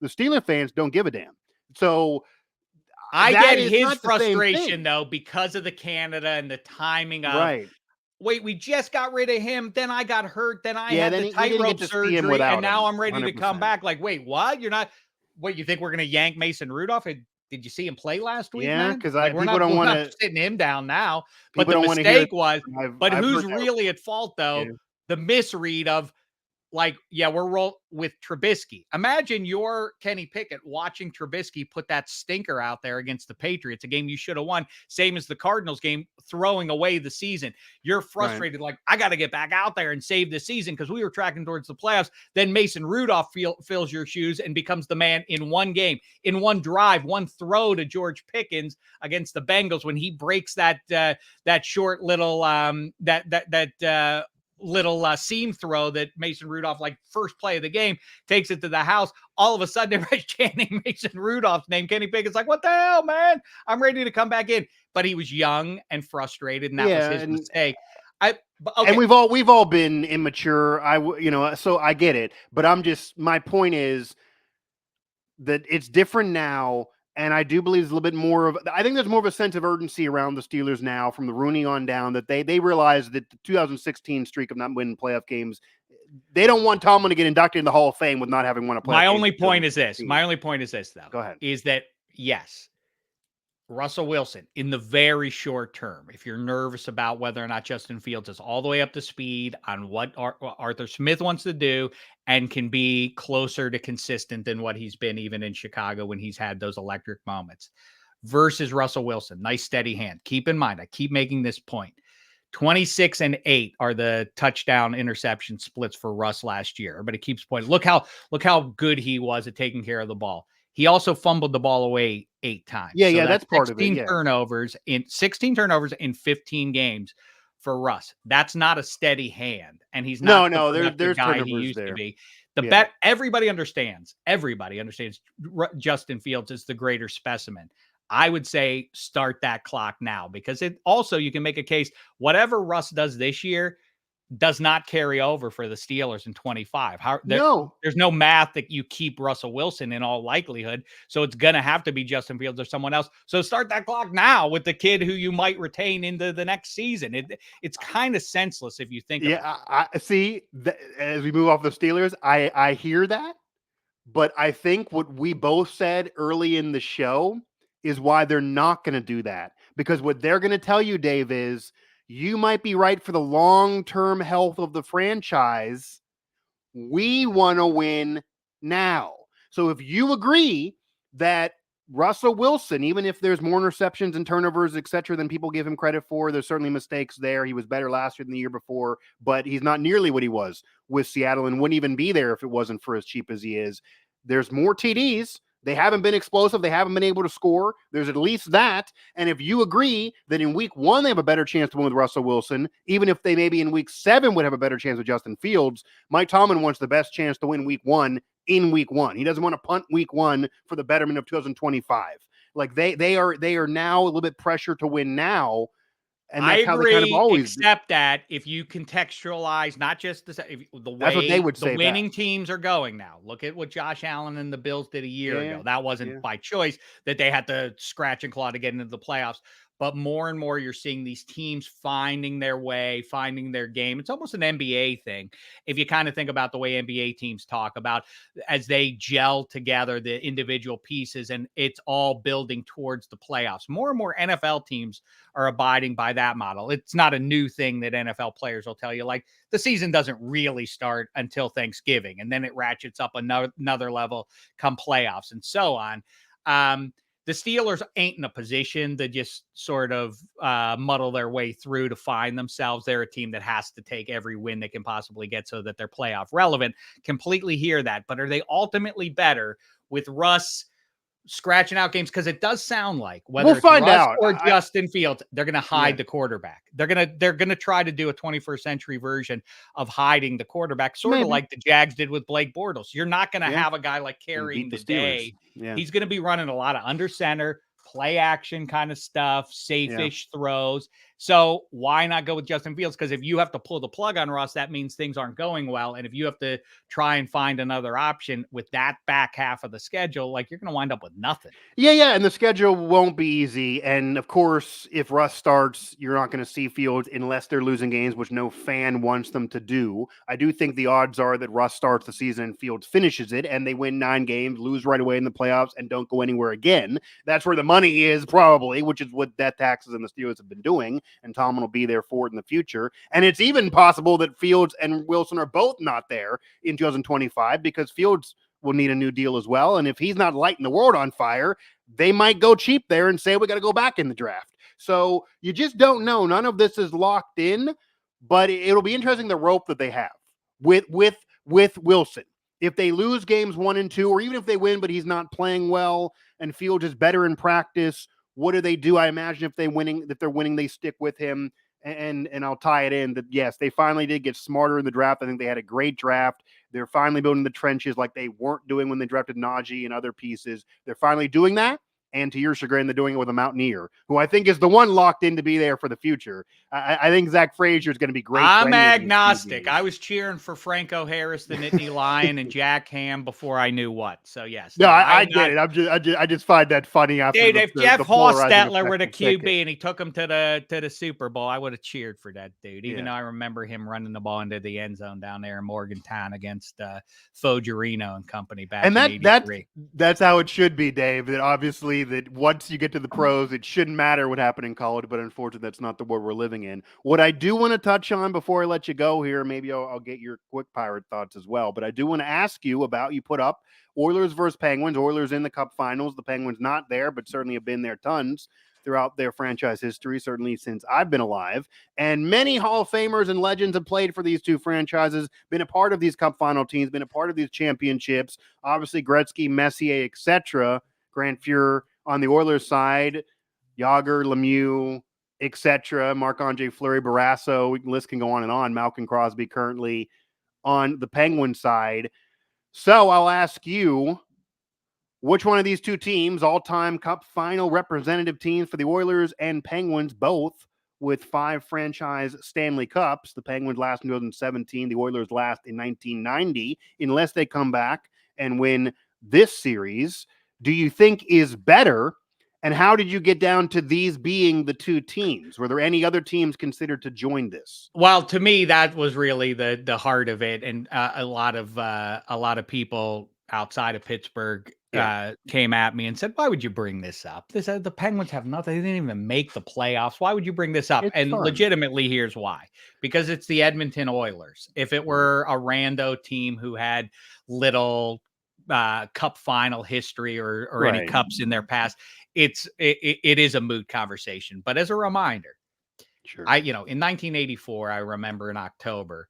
Steeler fans don't give a damn. So I get his frustration, though, because of the Canada and the timing of, wait, we just got rid of him. Then I got hurt. Then I had the tightrope surgery. And now I'm ready to come back. Like, wait, what? You're not. What, you think we're going to yank Mason Rudolph? Did you see him play last week? Yeah, because we're not sitting him down now. But the mistake was, but who's really at fault, though? Yeah. The misread of, like, we're with Trubisky. Imagine you're Kenny Pickett watching Trubisky put that stinker out there against the Patriots, a game you should have won, same as the Cardinals game, throwing away the season. You're frustrated, like, I got to get back out there and save the season because we were tracking towards the playoffs. Then Mason Rudolph fills your shoes and becomes the man in one game, in one drive, one throw to George Pickens against the Bengals when he breaks that short little little seam throw that Mason Rudolph, like first play of the game, takes it to the house. All of a sudden, everybody's chanting Mason Rudolph's name. Kenny Pickett's like, what the hell, man? I'm ready to come back in. But he was young and frustrated, and that was his mistake. Okay. And we've all been immature. So I get it. But my point is that it's different now. And I do believe there's a little bit more I think there's more of a sense of urgency around the Steelers now from the Rooney on down, that they realize that the 2016 streak of not winning playoff games, they don't want Tomlin to get inducted in the Hall of Fame with not having won a playoff game. My only point is this, though. Go ahead. Is that, yes, Russell Wilson, in the very short term, if you're nervous about whether or not Justin Fields is all the way up to speed on what Arthur Smith wants to do and can be closer to consistent than what he's been even in Chicago when he's had those electric moments, versus Russell Wilson, nice steady hand. Keep in mind, I keep making this point. 26-8 are the touchdown interception splits for Russ last year, but it keeps pointing. Look how good he was at taking care of the ball. He also fumbled the ball away 8 times. Yeah, that's part of it. 16 turnovers in 15 games for Russ. That's not a steady hand, and he's not there's guy he used to be. Everybody understands. Justin Fields is the greater specimen. I would say start that clock now, because it also, you can make a case, whatever Russ does this year does not carry over for the Steelers in 25. There's no math that you keep Russell Wilson in all likelihood. So it's going to have to be Justin Fields or someone else. So start that clock now with the kid who you might retain into the next season. It's kind of senseless if you think about it. I see. As we move off the Steelers, I hear that. But I think what we both said early in the show is why they're not going to do that. Because what they're going to tell you, Dave, is you might be right for the long-term health of the franchise. We want to win now. So if you agree that Russell Wilson, even if there's more interceptions and turnovers, et cetera, than people give him credit for, there's certainly mistakes there. He was better last year than the year before, but he's not nearly what he was with Seattle and wouldn't even be there if it wasn't for as cheap as he is. There's more TDs. They haven't been explosive. They haven't been able to score. There's at least that. And if you agree that in week 1, they have a better chance to win with Russell Wilson, even if they maybe in week 7 would have a better chance with Justin Fields, Mike Tomlin wants the best chance to win week 1 in week 1. He doesn't want to punt week 1 for the betterment of 2025. Like they are now a little bit pressured to win now. And that's how they kind of always except that if you contextualize not just the way that's what they would say, the winning teams are going now. Look at what Josh Allen and the Bills did a year ago. That wasn't by choice that they had to scratch and claw to get into the playoffs. But more and more, you're seeing these teams finding their way, finding their game. It's almost an NBA thing. If you kind of think about the way NBA teams talk about as they gel together the individual pieces, and it's all building towards the playoffs. More and more NFL teams are abiding by that model. It's not a new thing that NFL players will tell you. Like, the season doesn't really start until Thanksgiving, and then it ratchets up another level come playoffs and so on. The Steelers ain't in a position to just sort of muddle their way through to find themselves. They're a team that has to take every win they can possibly get so that they're playoff relevant. Completely hear that. But are they ultimately better with Russ scratching out games? Because it does sound like whether it's Russ or Justin Fields, they're going to hide the quarterback. They're going to try to do a 21st century version of hiding the quarterback, sort of like the Jags did with Blake Bortles. You're not going to have a guy like carrying the day. He's going to be running a lot of under center, play action kind of stuff, safe-ish throws. So why not go with Justin Fields? Because if you have to pull the plug on Russ, that means things aren't going well. And if you have to try and find another option with that back half of the schedule, like, you're going to wind up with nothing. Yeah. And the schedule won't be easy. And of course, if Russ starts, you're not going to see Fields unless they're losing games, which no fan wants them to do. I do think the odds are that Russ starts the season and Fields finishes it, and they win 9 games, lose right away in the playoffs, and don't go anywhere again. That's where the money is, probably, which is what death taxes and the Steelers have been doing. And Tomlin will be there for it in the future. And it's even possible that Fields and Wilson are both not there in 2025, because Fields will need a new deal as well. And if he's not lighting the world on fire, they might go cheap there and say, we got to go back in the draft. So you just don't know. None of this is locked in, but it'll be interesting the rope that they have with Wilson. If they lose games 1 and 2, or even if they win, but he's not playing well and Fields is better in practice, what do they do? I imagine if they're winning, they stick with him and I'll tie it in that, yes, they finally did get smarter in the draft. I think they had a great draft. They're finally building the trenches like they weren't doing when they drafted Najee and other pieces. They're finally doing that. And to your chagrin, they're doing it with a Mountaineer, who I think is the one locked in to be there for the future. I think Zach Frazier is going to be great. I'm agnostic. I was cheering for Franco Harris, the Nittany Lion, and Jack Ham before I knew what. So yes, no, I get it. I just find that funny. After dude, if Jeff Hostetler were the QB and he took him to the Super Bowl, I would have cheered for that dude. Even though I remember him running the ball into the end zone down there in Morgantown against Fogerino and company back in '83. That's how it should be, Dave. That obviously that once you get to the pros, it shouldn't matter what happened in college. But unfortunately, that's not the world we're living in. What I do want to touch on before I let you go here, maybe I'll get your quick Pirate thoughts as well. But I do want to ask you about, you put up Oilers versus Penguins. Oilers in the Cup Finals. The Penguins not there, but certainly have been there tons throughout their franchise history, certainly since I've been alive. And many Hall of Famers and legends have played for these two franchises, been a part of these Cup Final teams, been a part of these championships. Obviously, Gretzky, Messier, etc. Grant Fuhrer on the Oilers side, Yager, Lemieux, etc. Marc-Andre Fleury, Barrasso, the list can go on and on. Malcolm Crosby currently on the Penguin side. So I'll ask you, which one of these two teams, all-time Cup Final representative teams for the Oilers and Penguins, both with 5 franchise Stanley Cups, the Penguins last in 2017, the Oilers last in 1990, unless they come back and win this series, do you think is better? And how did you get down to these being the two teams? Were there any other teams considered to join this? Well, to me, that was really the heart of it, and a lot of people outside of Pittsburgh came at me and said, "Why would you bring this up? The Penguins have nothing. They didn't even make the playoffs. Why would you bring this up?" And legitimately, here's why: because it's the Edmonton Oilers. If it were a rando team who had little Cup Final history or any cups in their past, it is a moot conversation. But as a reminder, in 1984, I remember in October,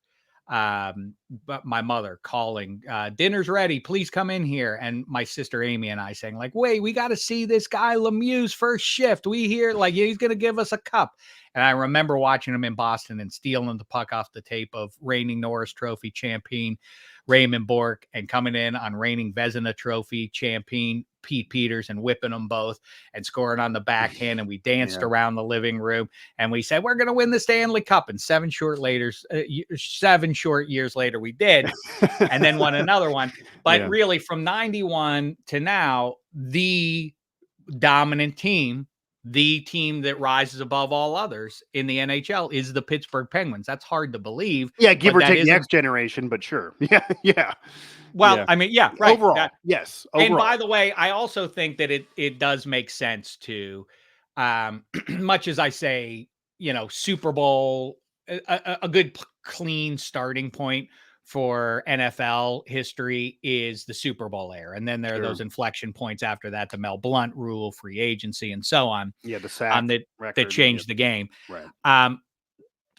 but my mother calling, "Dinner's ready, please come in here." And my sister Amy and I saying, like, "Wait, we got to see this guy Lemieux's first shift. We hear like he's going to give us a cup." And I remember watching him in Boston and stealing the puck off the tape of reigning Norris Trophy champion Raymond Bourque and coming in on reigning Vezina Trophy champion Pete Peters and whipping them both and scoring on the backhand. And we danced around the living room and we said, "We're going to win the Stanley Cup." And 7 short years later, we did, and then won another one. But really, from 91 to now, the dominant team, the team that rises above all others in the NHL, is the Pittsburgh Penguins. That's hard to believe. Yeah, give or take the X generation, but sure. Yeah. Well, I mean, right. Overall, yes. Overall. And by the way, I also think that it does make sense to, much as I say, Super Bowl, a good clean starting point for NFL history is the Super Bowl era. And then there are those inflection points after that, the Mel Blount rule, free agency, and so on. Yeah, the sack that changed the game. Right.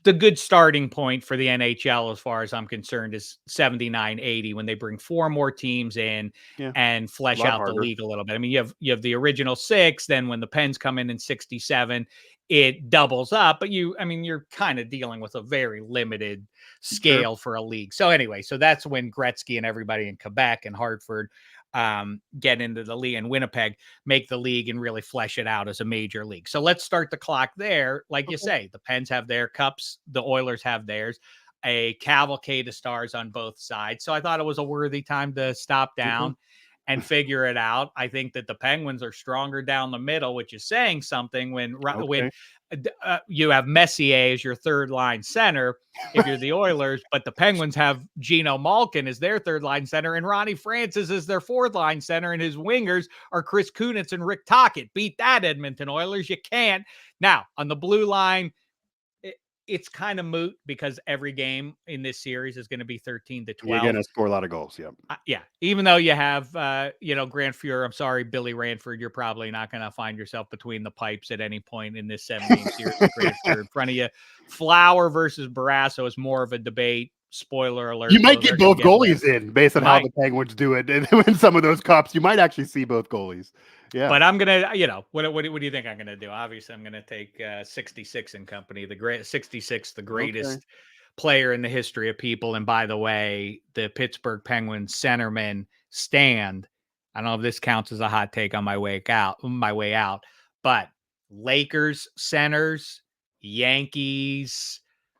The good starting point for the NHL, as far as I'm concerned, is 79-80, when they bring 4 more teams in and flesh out the league a little bit. I mean, you have the original 6, then when the Pens come in 67, it doubles up, but you're kind of dealing with a very limited scale for a league. So anyway, so that's when Gretzky and everybody in Quebec and Hartford get into the league, and Winnipeg make the league and really flesh it out as a major league. So let's start the clock there. Like you say, the Pens have their cups, the Oilers have theirs, a cavalcade of stars on both sides. So I thought it was a worthy time to stop down and figure it out. I think that the Penguins are stronger down the middle, which is saying something when you have Messier as your third line center if you're the Oilers, but the Penguins have Geno Malkin as their third line center and Ronnie Francis as their fourth line center, and his wingers are Chris Kunitz and Rick Tocchet. Beat that, Edmonton Oilers. You can't. Now, on the blue line, it's kind of moot because every game in this series is going to be 13-12. You're going to score a lot of goals. Even though you have, Grant Fuhrer, I'm sorry, Billy Ranford, you're probably not going to find yourself between the pipes at any point in this 7-game series with Grant Fuhrer in front of you. Flower versus Barrasso is more of a debate. Spoiler alert. You might get both goalies in based on how the Penguins do it. And in some of those cups, you might actually see both goalies. Yeah. But I'm gonna, what do you think I'm gonna do? Obviously, I'm gonna take 66 and company, the great 66, the greatest player in the history of people. And by the way, the Pittsburgh Penguins centerman stand. I don't know if this counts as a hot take on my way out, but Lakers centers, Yankees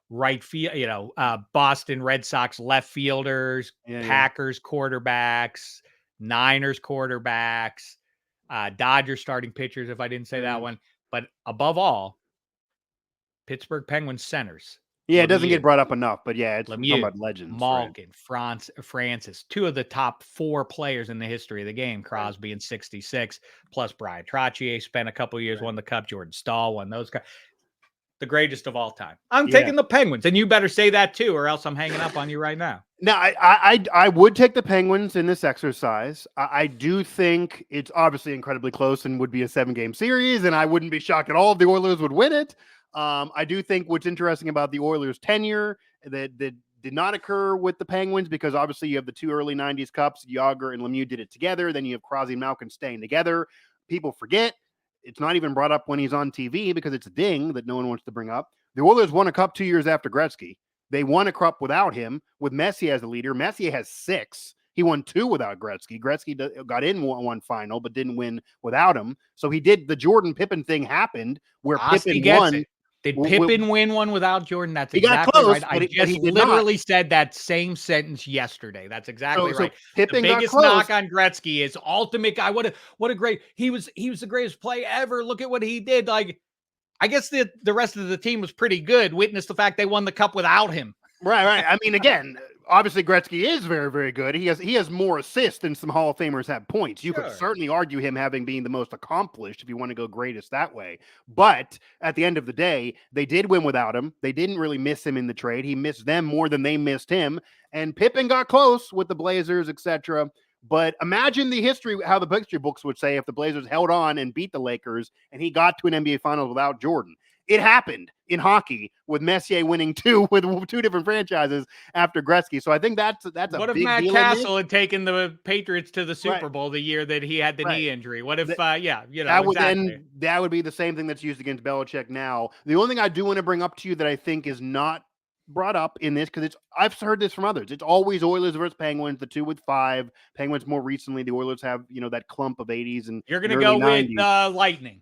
right field, Boston Red Sox left fielders, Packers quarterbacks, Niners quarterbacks, Dodgers starting pitchers, if I didn't say that one. But above all, Pittsburgh Penguins centers. Yeah, it doesn't get brought up enough, but yeah, it's talking Lemieux, about legends. Malkin, Francis, two of the top 4 players in the history of the game. Crosby in 66, plus Brian Trottier spent a couple years, won the Cup. Jordan Stahl won those guys. The greatest of all time. I'm taking the Penguins, and you better say that too, or else I'm hanging up on you right now. Now, I would take the Penguins in this exercise. I do think it's obviously incredibly close and would be a 7-game series, and I wouldn't be shocked at all if the Oilers would win it. I do think what's interesting about the Oilers' tenure that did not occur with the Penguins, because obviously you have the 2 early 90s Cups. Yager and Lemieux did it together. Then you have Crosby and Malkin staying together. People forget. It's not even brought up when he's on TV because it's a ding that no one wants to bring up. The Oilers won a Cup 2 years after Gretzky. They won a Cup without him, with Messi as the leader. Messi has 6. He won 2 without Gretzky. Gretzky got in one final, but didn't win without him. So he did. The Jordan Pippen thing happened where Asti Pippen won. It. Did Pippen win one without Jordan? That's exactly close, right. I just literally said that same sentence yesterday. That's exactly right. Pippen the biggest knock on Gretzky is ultimate guy. What a great he was the greatest play ever. Look at what he did. Like, I guess the rest of the team was pretty good. Witness the fact they won the Cup without him. Right. I mean, again, obviously Gretzky is very, very good. He has more assists than some Hall of Famers have points. You could certainly argue him having being the most accomplished if you want to go greatest that way. But at the end of the day, they did win without him. They didn't really miss him in the trade. He missed them more than they missed him. And Pippen got close with the Blazers, etc. But imagine the history, how the history books would say if the Blazers held on and beat the Lakers and he got to an NBA Finals without Jordan. It happened in hockey with Messier winning 2 with 2 different franchises after Gretzky. So I think that's a big deal. What if Matt Castle had taken the Patriots to the Super Bowl the year that he had the knee injury? What if, that would be the same thing that's used against Belichick now. The only thing I do want to bring up to you that I think is not brought up in this, because I've heard this from others. It's always Oilers versus Penguins, the 2 with 5. Penguins more recently. The Oilers have that clump of 80s and you're going to go 90s. With Lightning.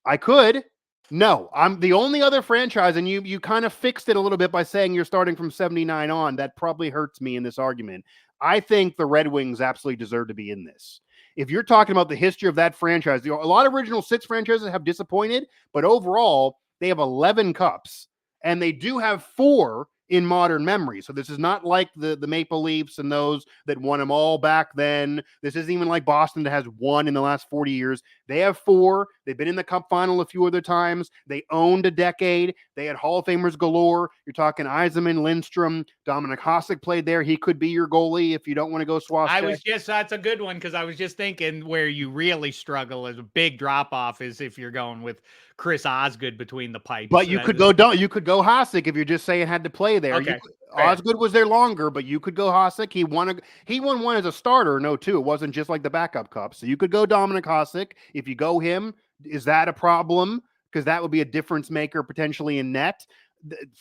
I could. No, I'm the only other franchise, and you kind of fixed it a little bit by saying you're starting from 79 on. That probably hurts me in this argument. I think the Red Wings absolutely deserve to be in this. If you're talking about the history of that franchise, a lot of original 6 franchises have disappointed, but overall, they have 11 cups, and they do have 4 in modern memory. So this is not like the Maple Leafs and those that won them all back then. This isn't even like Boston that has 1 in the last 40 years. They have 4. They've been in the Cup final a few other times. They owned a decade. They had Hall of Famers galore. You're talking Yzerman, Lindstrom, Dominic Hasek played there. He could be your goalie if you don't want to go Swastek. That's a good one, because I was just thinking where you really struggle as a big drop off is if you're going with Chris Osgood between the pipes. But you could go Hasek if you're just saying had to play there. Okay, Osgood was there longer, but you could go Hasek. He won one as a starter. No, too. It wasn't just like the backup cup. So you could go Dominic Hasek. If you go him, is that a problem? Because that would be a difference maker potentially in net.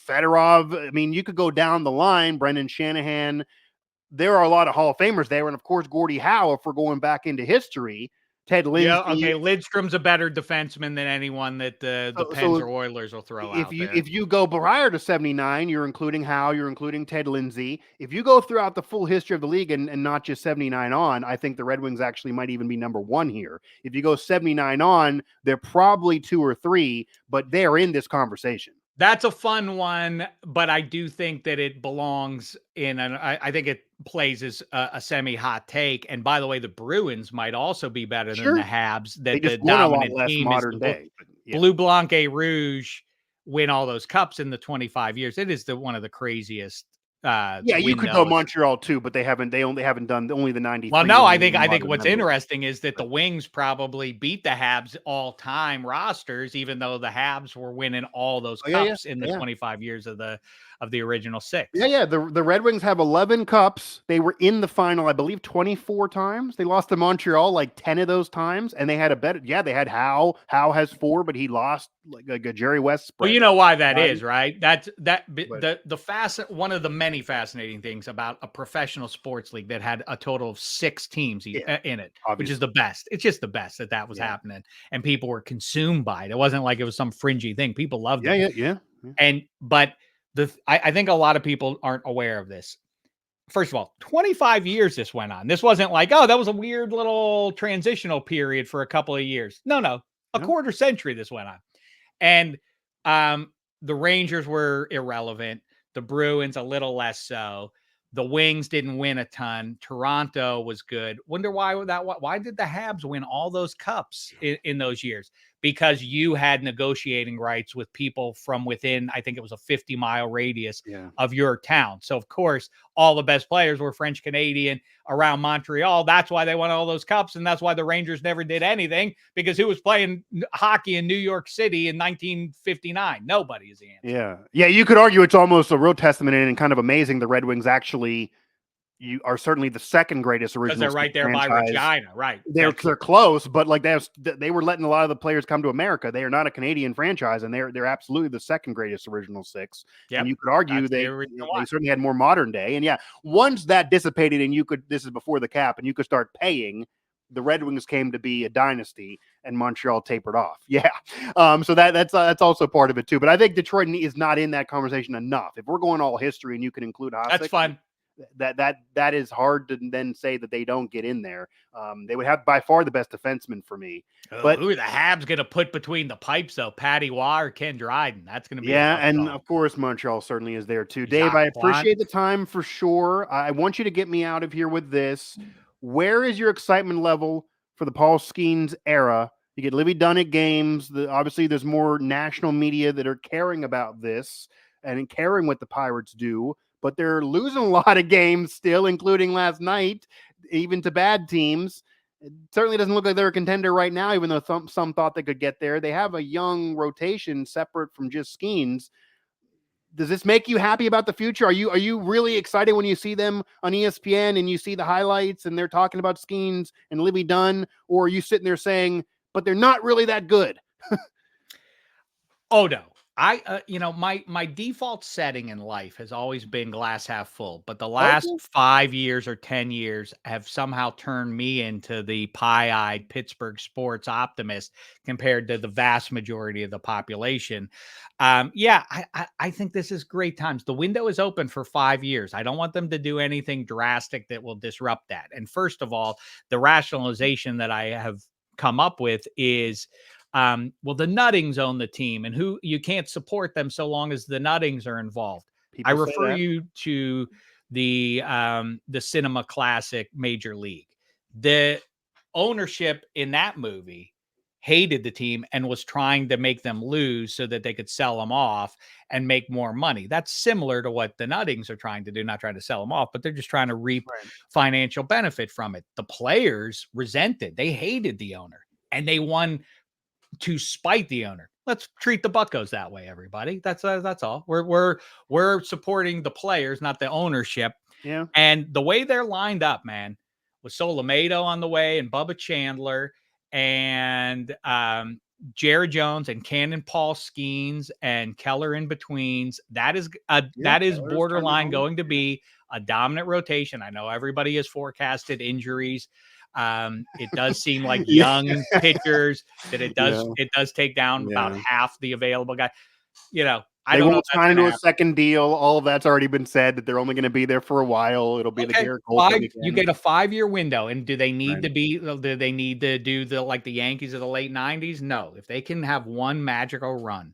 Fedorov. I mean, you could go down the line. Brendan Shanahan. There are a lot of Hall of Famers there, and of course Gordie Howe. If we're going back into history. Ted Lindsay. Yeah, okay. Lidstrom's a better defenseman than anyone that the Pens or Oilers will throw out there. If you go prior to 79, you're including Howe, you're including Ted Lindsay. If you go throughout the full history of the league and not just 79 on, I think the Red Wings actually might even be number 1 here. If you go 79 on, they're probably 2 or 3, but they're in this conversation. That's a fun one, but I do think that it belongs in I think it plays as a semi-hot take. And by the way, the Bruins might also be better than the Habs. That the dominant team modern is day. Blue Blanc et Rouge win all those cups in the 25 years. It is one of the craziest. You could go Montreal too, but they only haven't done only the 93. Well, no, I think what's interesting is that the Wings probably beat the Habs all time rosters, even though the Habs were winning all those cups in the 25 years of the of the original 6. Yeah. The Red Wings have 11 cups. They were in the final, I believe, 24 times. They lost to Montreal like 10 of those times, and they had a better. Yeah, they had Howe. Howe has 4, but he lost like a Jerry West spread. Well, you know why that is, right? But One of the many fascinating things about a professional sports league that had a total of 6 teams in it, which is the best. It's just the best that was happening, and people were consumed by it. It wasn't like it was some fringy thing. People loved it. Yeah. But I think a lot of people aren't aware of this. First of all, 25 years this went on. This wasn't like, oh, that was a weird little transitional period for a couple of years. No. A quarter century this went on. And the Rangers were irrelevant. The Bruins a little less so. The Wings didn't win a ton. Toronto was good. Wonder why did the Habs win all those cups in those years? Because you had negotiating rights with people from within, I think it was a 50-mile radius of your town. So, of course, all the best players were French Canadian around Montreal. That's why they won all those cups. And that's why the Rangers never did anything, because who was playing hockey in New York City in 1959? Nobody is the answer. Yeah. You could argue it's almost a real testament and kind of amazing the Red Wings actually are certainly the second greatest original. Because they're right there by Regina, right? They're close, but like they were letting a lot of the players come to America. They are not a Canadian franchise, and they're absolutely the second greatest original 6. Yep. And you could argue they certainly had more modern day. And once that dissipated, and this is before the cap, and you could start paying, the Red Wings came to be a dynasty, and Montreal tapered off. So that's also part of it too. But I think Detroit is not in that conversation enough. If we're going all history, and you can include Hasek, that's fun. That is hard to then say that they don't get in there. They would have by far the best defenseman for me. But who are the Habs going to put between the pipes though? Patty Waugh or Ken Dryden? That's going to be and of course Montreal certainly is there too. Dave, I appreciate the time for sure. I want you to get me out of here with this. Where is your excitement level for the Paul Skenes era? You get Livy Dunn at games. Obviously, there's more national media that are caring about this and caring what the Pirates do. But they're losing a lot of games still, including last night, even to bad teams. It certainly doesn't look like they're a contender right now, even though some thought they could get there. They have a young rotation separate from just Skenes. Does this make you happy about the future? Are you really excited when you see them on ESPN and you see the highlights and they're talking about Skenes and Livy Dunn? Or are you sitting there saying, but they're not really that good? Oh, no. My default setting in life has always been glass half full, but the last 5 years or 10 years have somehow turned me into the pie-eyed Pittsburgh sports optimist compared to the vast majority of the population. I think this is great times. The window is open for 5 years. I don't want them to do anything drastic that will disrupt that. And first of all, the rationalization that I have come up with is, the Nuttings own the team, and you can't support them so long as the Nuttings are involved. I refer you to the Cinema Classic Major League. The ownership in that movie hated the team and was trying to make them lose so that they could sell them off and make more money. That's similar to what the Nuttings are trying to do, not trying to sell them off, but they're just trying to reap financial benefit from it. The players resented. They hated the owner, and they won to spite the owner. Let's treat the Buccos that way, everybody. That's all. We're supporting the players, not the ownership. Yeah. And the way they're lined up, man, with Solomato on the way and Bubba Chandler and Jared Jones and Cannon Paul Skenes and Keller in betweens, that is borderline going to be a dominant rotation. I know everybody has forecasted injuries. It does seem like young pitchers that it does take down about half the available guy. I don't won't sign into a second deal. All of that's already been said that they're only going to be there for a while. It'll be the Garrett Cole thing again. You get a 5-year window, and do they need to be? Do they need to do like the Yankees of the late '90s? No. If they can have one magical run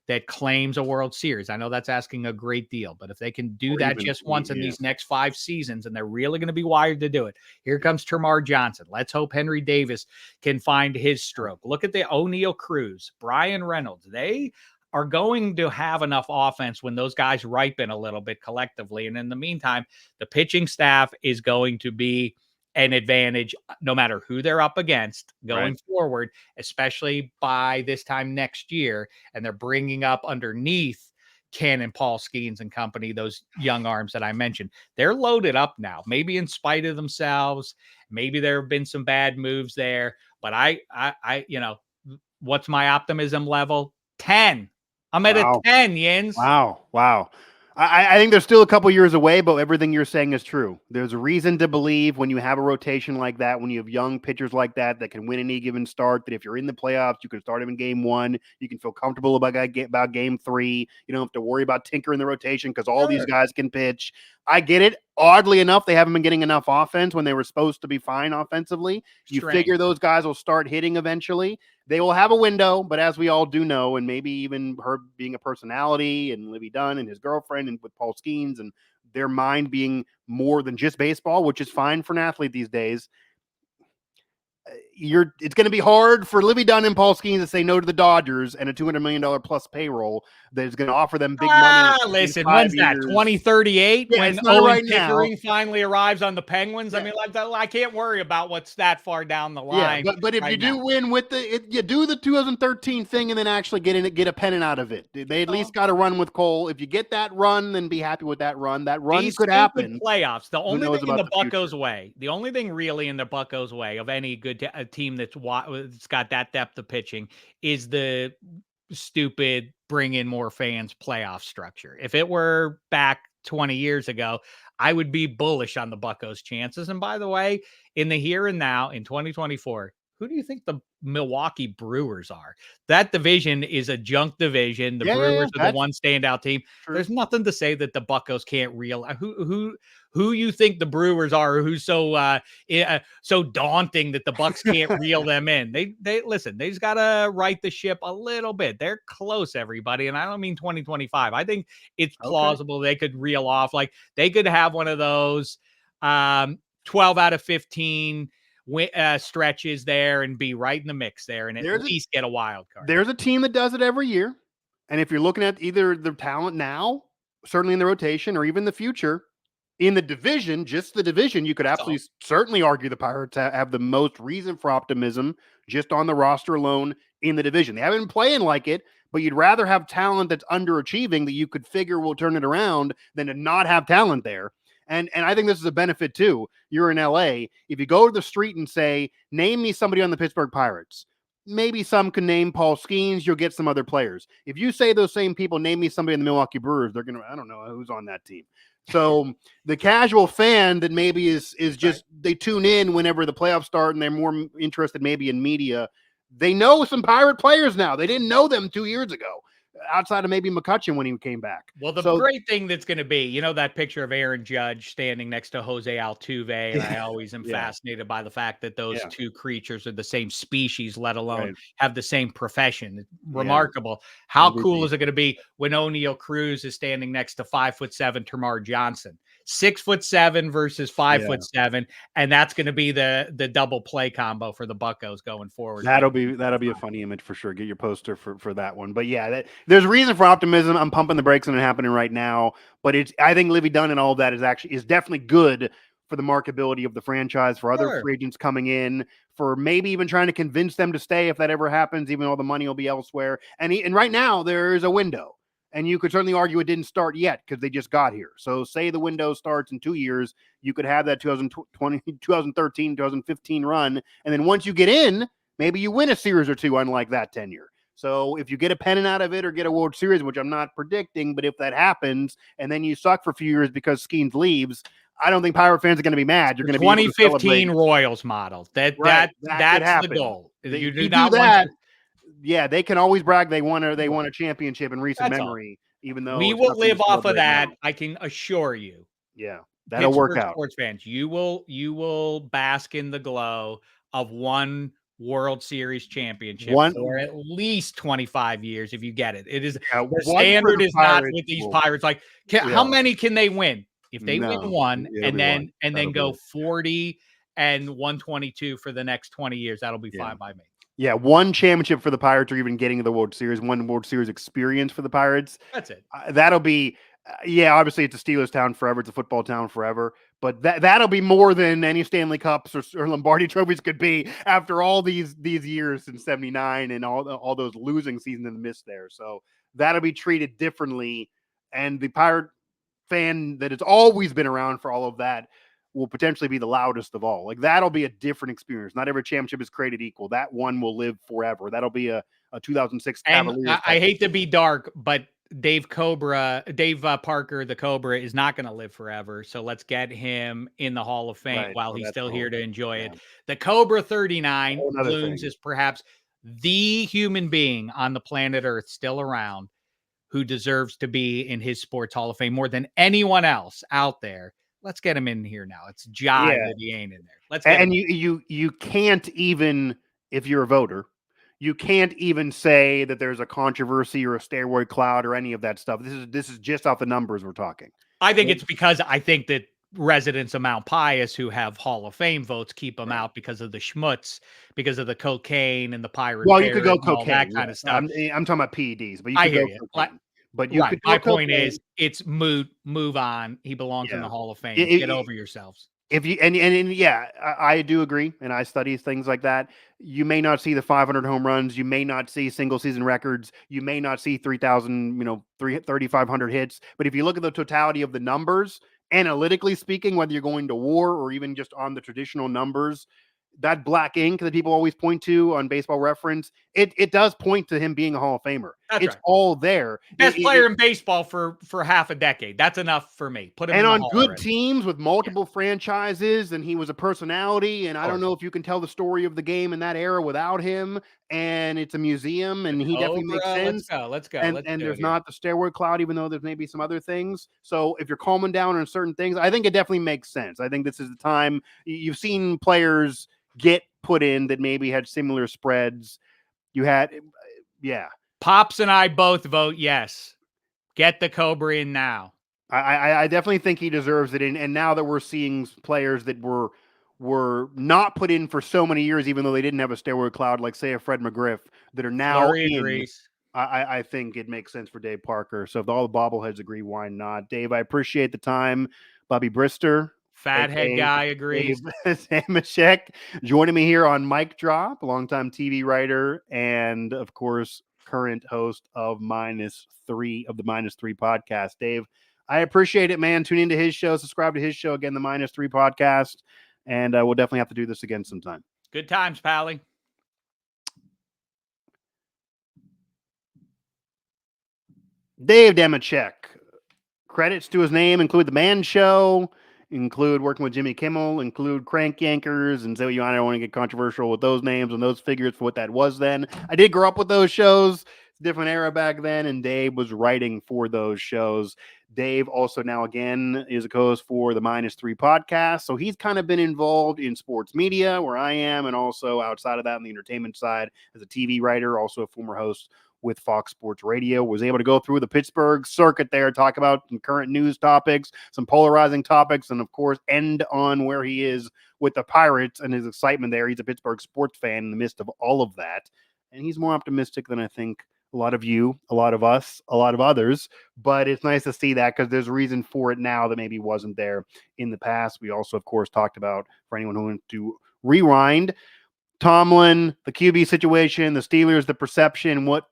that claims a World Series, I know that's asking a great deal, but if they can do that just once in these next 5 seasons, and they're really going to be wired to do it, here comes Termarr Johnson. Let's hope Henry Davis can find his stroke. Look at the O'Neill Cruz, Brian Reynolds. They are going to have enough offense when those guys ripen a little bit collectively. And in the meantime, the pitching staff is going to be an advantage no matter who they're up against going forward, especially by this time next year. And they're bringing up underneath Ken and Paul Skenes and company, those young arms that I mentioned, they're loaded up now, maybe in spite of themselves. Maybe there have been some bad moves there, but I, what's my optimism level? 10. I'm at a Wow. 10, Yins. Wow. I think they're still a couple years away, but everything you're saying is true. There's a reason to believe when you have a rotation like that, when you have young pitchers like that can win any given start, that if you're in the playoffs, you can start them in game 1. You can feel comfortable about game 3. You don't have to worry about tinkering the rotation because all these guys can pitch. I get it. Oddly enough, they haven't been getting enough offense when they were supposed to be fine offensively. You figure those guys will start hitting eventually. They will have a window, but as we all do know, and maybe even her being a personality and Livy Dunn and his girlfriend and with Paul Skenes and their mind being more than just baseball, which is fine for an athlete these days. It's going to be hard for Livy Dunn and Paul Skenes to say no to the Dodgers and a $200 million plus payroll that is going to offer them big money. Listen, when's that? 2038 when Owen Pickering finally arrives on the Penguins. Yeah. I mean, I can't worry about what's that far down the line. Yeah, but if you do win with you do the 2013 thing and then actually get a pennant out of it. They at least got to run with Cole. If you get that run, then be happy with that run. That run could happen. Playoffs. The only thing in the Buccos way. The only thing really in the Buccos way of any good team that's got that depth of pitching is the stupid bring in more fans playoff structure. If it were back 20 years ago, I would be bullish on the Buccos chances. And by the way, in the here and now in 2024, who do you think the Milwaukee Brewers are? That division is a junk division. The Brewers are the one standout team. True. There's nothing to say that the Buccos can't who you think the Brewers are, who's so daunting that the Bucks can't reel them in. They listen, they just got to right the ship a little bit. They're close, everybody. And I don't mean 2025. I think it's plausible they could reel off. Like they could have one of those 12 out of 15 stretches there and be right in the mix there and at least get a wild card. There's a team that does it every year. And if you're looking at either the talent now, certainly in the rotation, or even the future, in the division, just the division, you could absolutely certainly argue the Pirates have the most reason for optimism just on the roster alone in the division. They haven't been playing like it, but you'd rather have talent that's underachieving that you could figure will turn it around than to not have talent there. And I think this is a benefit too. You're in LA. If you go to the street and say, name me somebody on the Pittsburgh Pirates, maybe some can name Paul Skenes. You'll get some other players. If you say those same people, name me somebody in the Milwaukee Brewers, they're going to, I don't know who's on that team. So the casual fan that maybe is just, they tune in whenever the playoffs start and they're more interested maybe in media. They know some Pirate players now. They didn't know them 2 years ago, outside of maybe McCutchen when he came back. Well, the great thing that's going to be, that picture of Aaron Judge standing next to Jose Altuve, and I always am fascinated by the fact that those two creatures are the same species, let alone have the same profession. It's remarkable. How cool is it going to be when O'Neal Cruz is standing next to 5'7" Termarr Johnson? 6'7" versus 5'7", and that's going to be the double play combo for the Buccos going forward. That'll be a funny image for sure. Get your poster for that one. But there's reason for optimism. I'm pumping the brakes on it happening right now. But I think Livy Dunn and all of that is definitely good for the marketability of the franchise, for other free agents coming in, for maybe even trying to convince them to stay if that ever happens, even though the money will be elsewhere. And right now there is a window. And you could certainly argue it didn't start yet because they just got here. So say the window starts in 2 years, you could have that 2020, 2013, 2015 run. And then once you get in, maybe you win a series or two, unlike that tenure. So if you get a pennant out of it or get a World Series, which I'm not predicting, but if that happens and then you suck for a few years because Skenes leaves, I don't think Pirate fans are going to be mad. You're going to be 2015 Royals model. That's the goal. You do not that. Yeah, they can always brag they won a championship in recent memory, even though we will live off of that. I can assure you. Yeah, that'll work out. Sports fans, you will bask in the glow of one World Series championship for at least 25 years if you get it. It is the standard is not with these Pirates. Like, how many can they win? If they win one and then go 40 and 122 for the next 20 years, that'll be fine by me. Yeah, one championship for the Pirates, or even getting the World Series, one World Series experience for the Pirates. That's it. That'll be, obviously it's a Steelers town forever. It's a football town forever. But that'll be more than any Stanley Cups or Lombardi trophies could be after all these years since '79 and all those losing seasons in the midst there. So that'll be treated differently and the Pirate fan that has always been around for all of that will potentially be the loudest of all. Like, that'll be a different experience. Not every championship is created equal. That one will live forever. That'll be a 2006 And Cavaliers. I hate to be dark, but Dave Parker, the Cobra, is not going to live forever. So let's get him in the Hall of Fame Right. while Well, he's that's still the here whole to thing. enjoy Yeah. it. The Cobra 39 Whole nother looms thing. is perhaps the human being on the planet Earth still around who deserves to be in his sports Hall of Fame more than anyone else out there. Let's get him in here now. It's jive Yeah. that he ain't in there. Let's get him. And you can't even, if you're a voter, you can't even say that there's a controversy or a steroid cloud or any of that stuff. This is just off the numbers we're talking. I think it's because I think that residents of Mount Pius who have Hall of Fame votes keep them out because of the schmutz, because of the cocaine and the pirate Well, you could go parrot and all that cocaine. kind Yes. of stuff. I'm talking about PEDs, but you I could hear go you. cocaine. But you Right. could My go point cocaine. is, it's moot. Move on. He belongs in Yeah. the Hall of Fame. It- Get it- over yourselves. if you and yeah, I do agree, and I study things like that. You may not see the 500 home runs, you may not see single season records, you may not see 3,000, 3,500 hits, but if you look at the totality of the numbers, analytically speaking, whether you're going to WAR or even just on the traditional numbers, that black ink that people always point to on Baseball Reference, it does point to him being a Hall of Famer. That's It's right. all there. Best player in baseball for half a decade. That's enough for me. Put him in And the on Hall good already. teams with multiple franchises, and he was a personality, and I don't course. know if you can tell the story of the game in that era without him, and it's a museum, and he definitely makes Cobra. Let's sense. go. Let's go. And Let's and do it there's here. not the steroid cloud, even though there's maybe some other things. So if you're calming down on certain things, I think it definitely makes sense. I think this is the time. You've seen players get put in that maybe had similar spreads. You had, yeah. Pops and I both vote yes. Get the Cobra in now. I definitely think he deserves it. And now that we're seeing players that were not put in for so many years, even though they didn't have a steroid cloud, like say a Fred McGriff, that are now Flurry in. agrees. I think it makes sense for Dave Parker. So if all the bobbleheads agree, why not? Dave, I appreciate the time. Bobby Brister, Fathead guy agrees. Dave Dameshek, joining me here on Mike Drop, a longtime TV writer, and of course, current host of the Minus Three podcast. Dave, I appreciate it, man. Tune into his show, subscribe to his show again, the Minus Three podcast, and we'll definitely have to do this again sometime. Good times, Pally. Dave Dameshek. Credits to his name include The Man Show, include working with Jimmy Kimmel, include Crank Yankers, and so I don't want to get controversial with those names and those figures for what that was then. I did grow up with those shows. It's a different era back then, and Dave was writing for those shows. Dave also now again is a co-host for the Minus Three podcast, so he's kind of been involved in sports media where I am, and also outside of that on the entertainment side as a TV writer, also a former host with Fox Sports Radio, was able to go through the Pittsburgh circuit there, talk about some current news topics, some polarizing topics, and of course, end on where he is with the Pirates and his excitement there. He's a Pittsburgh sports fan in the midst of all of that. And he's more optimistic than I think a lot of you, a lot of us, a lot of others. But it's nice to see that because there's a reason for it now that maybe wasn't there in the past. We also, of course, talked about, for anyone who wants to rewind, Tomlin, the QB situation, the Steelers, the perception, what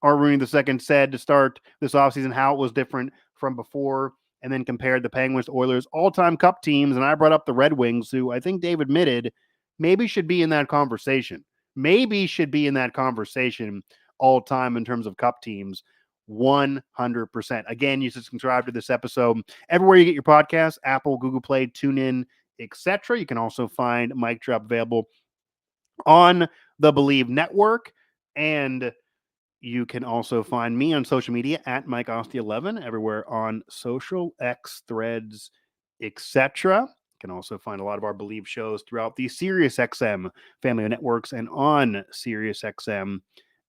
Art Rooney II said to start this offseason, how it was different from before, and then compared the Penguins to Oilers, all-time Cup teams. And I brought up the Red Wings, who I think Dave admitted maybe should be in that conversation. Maybe should be in that conversation all-time in terms of Cup teams. 100%. Again, you should subscribe to this episode everywhere you get your podcasts, Apple, Google Play, TuneIn, etc. You can also find Mic Drop available on the Believe Network, and you can also find me on social media at Mike Asti 11, everywhere on social, X, Threads, etc. You can also find a lot of our Believe shows throughout the SiriusXM family of networks and on SiriusXM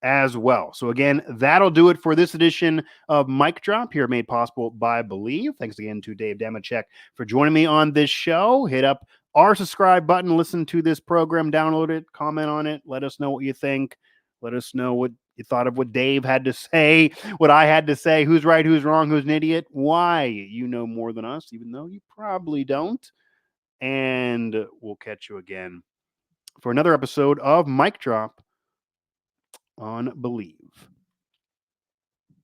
as well. So again, that'll do it for this edition of Mic Drop, here made possible by Believe. Thanks again to Dave Dameshek for joining me on this show. Hit up our subscribe button, listen to this program, download it, comment on it, let us know what you think. Let us know what you thought of what Dave had to say, what I had to say, who's right, who's wrong, who's an idiot, why. You know more than us, even though you probably don't. And we'll catch you again for another episode of Mic Drop on Believe.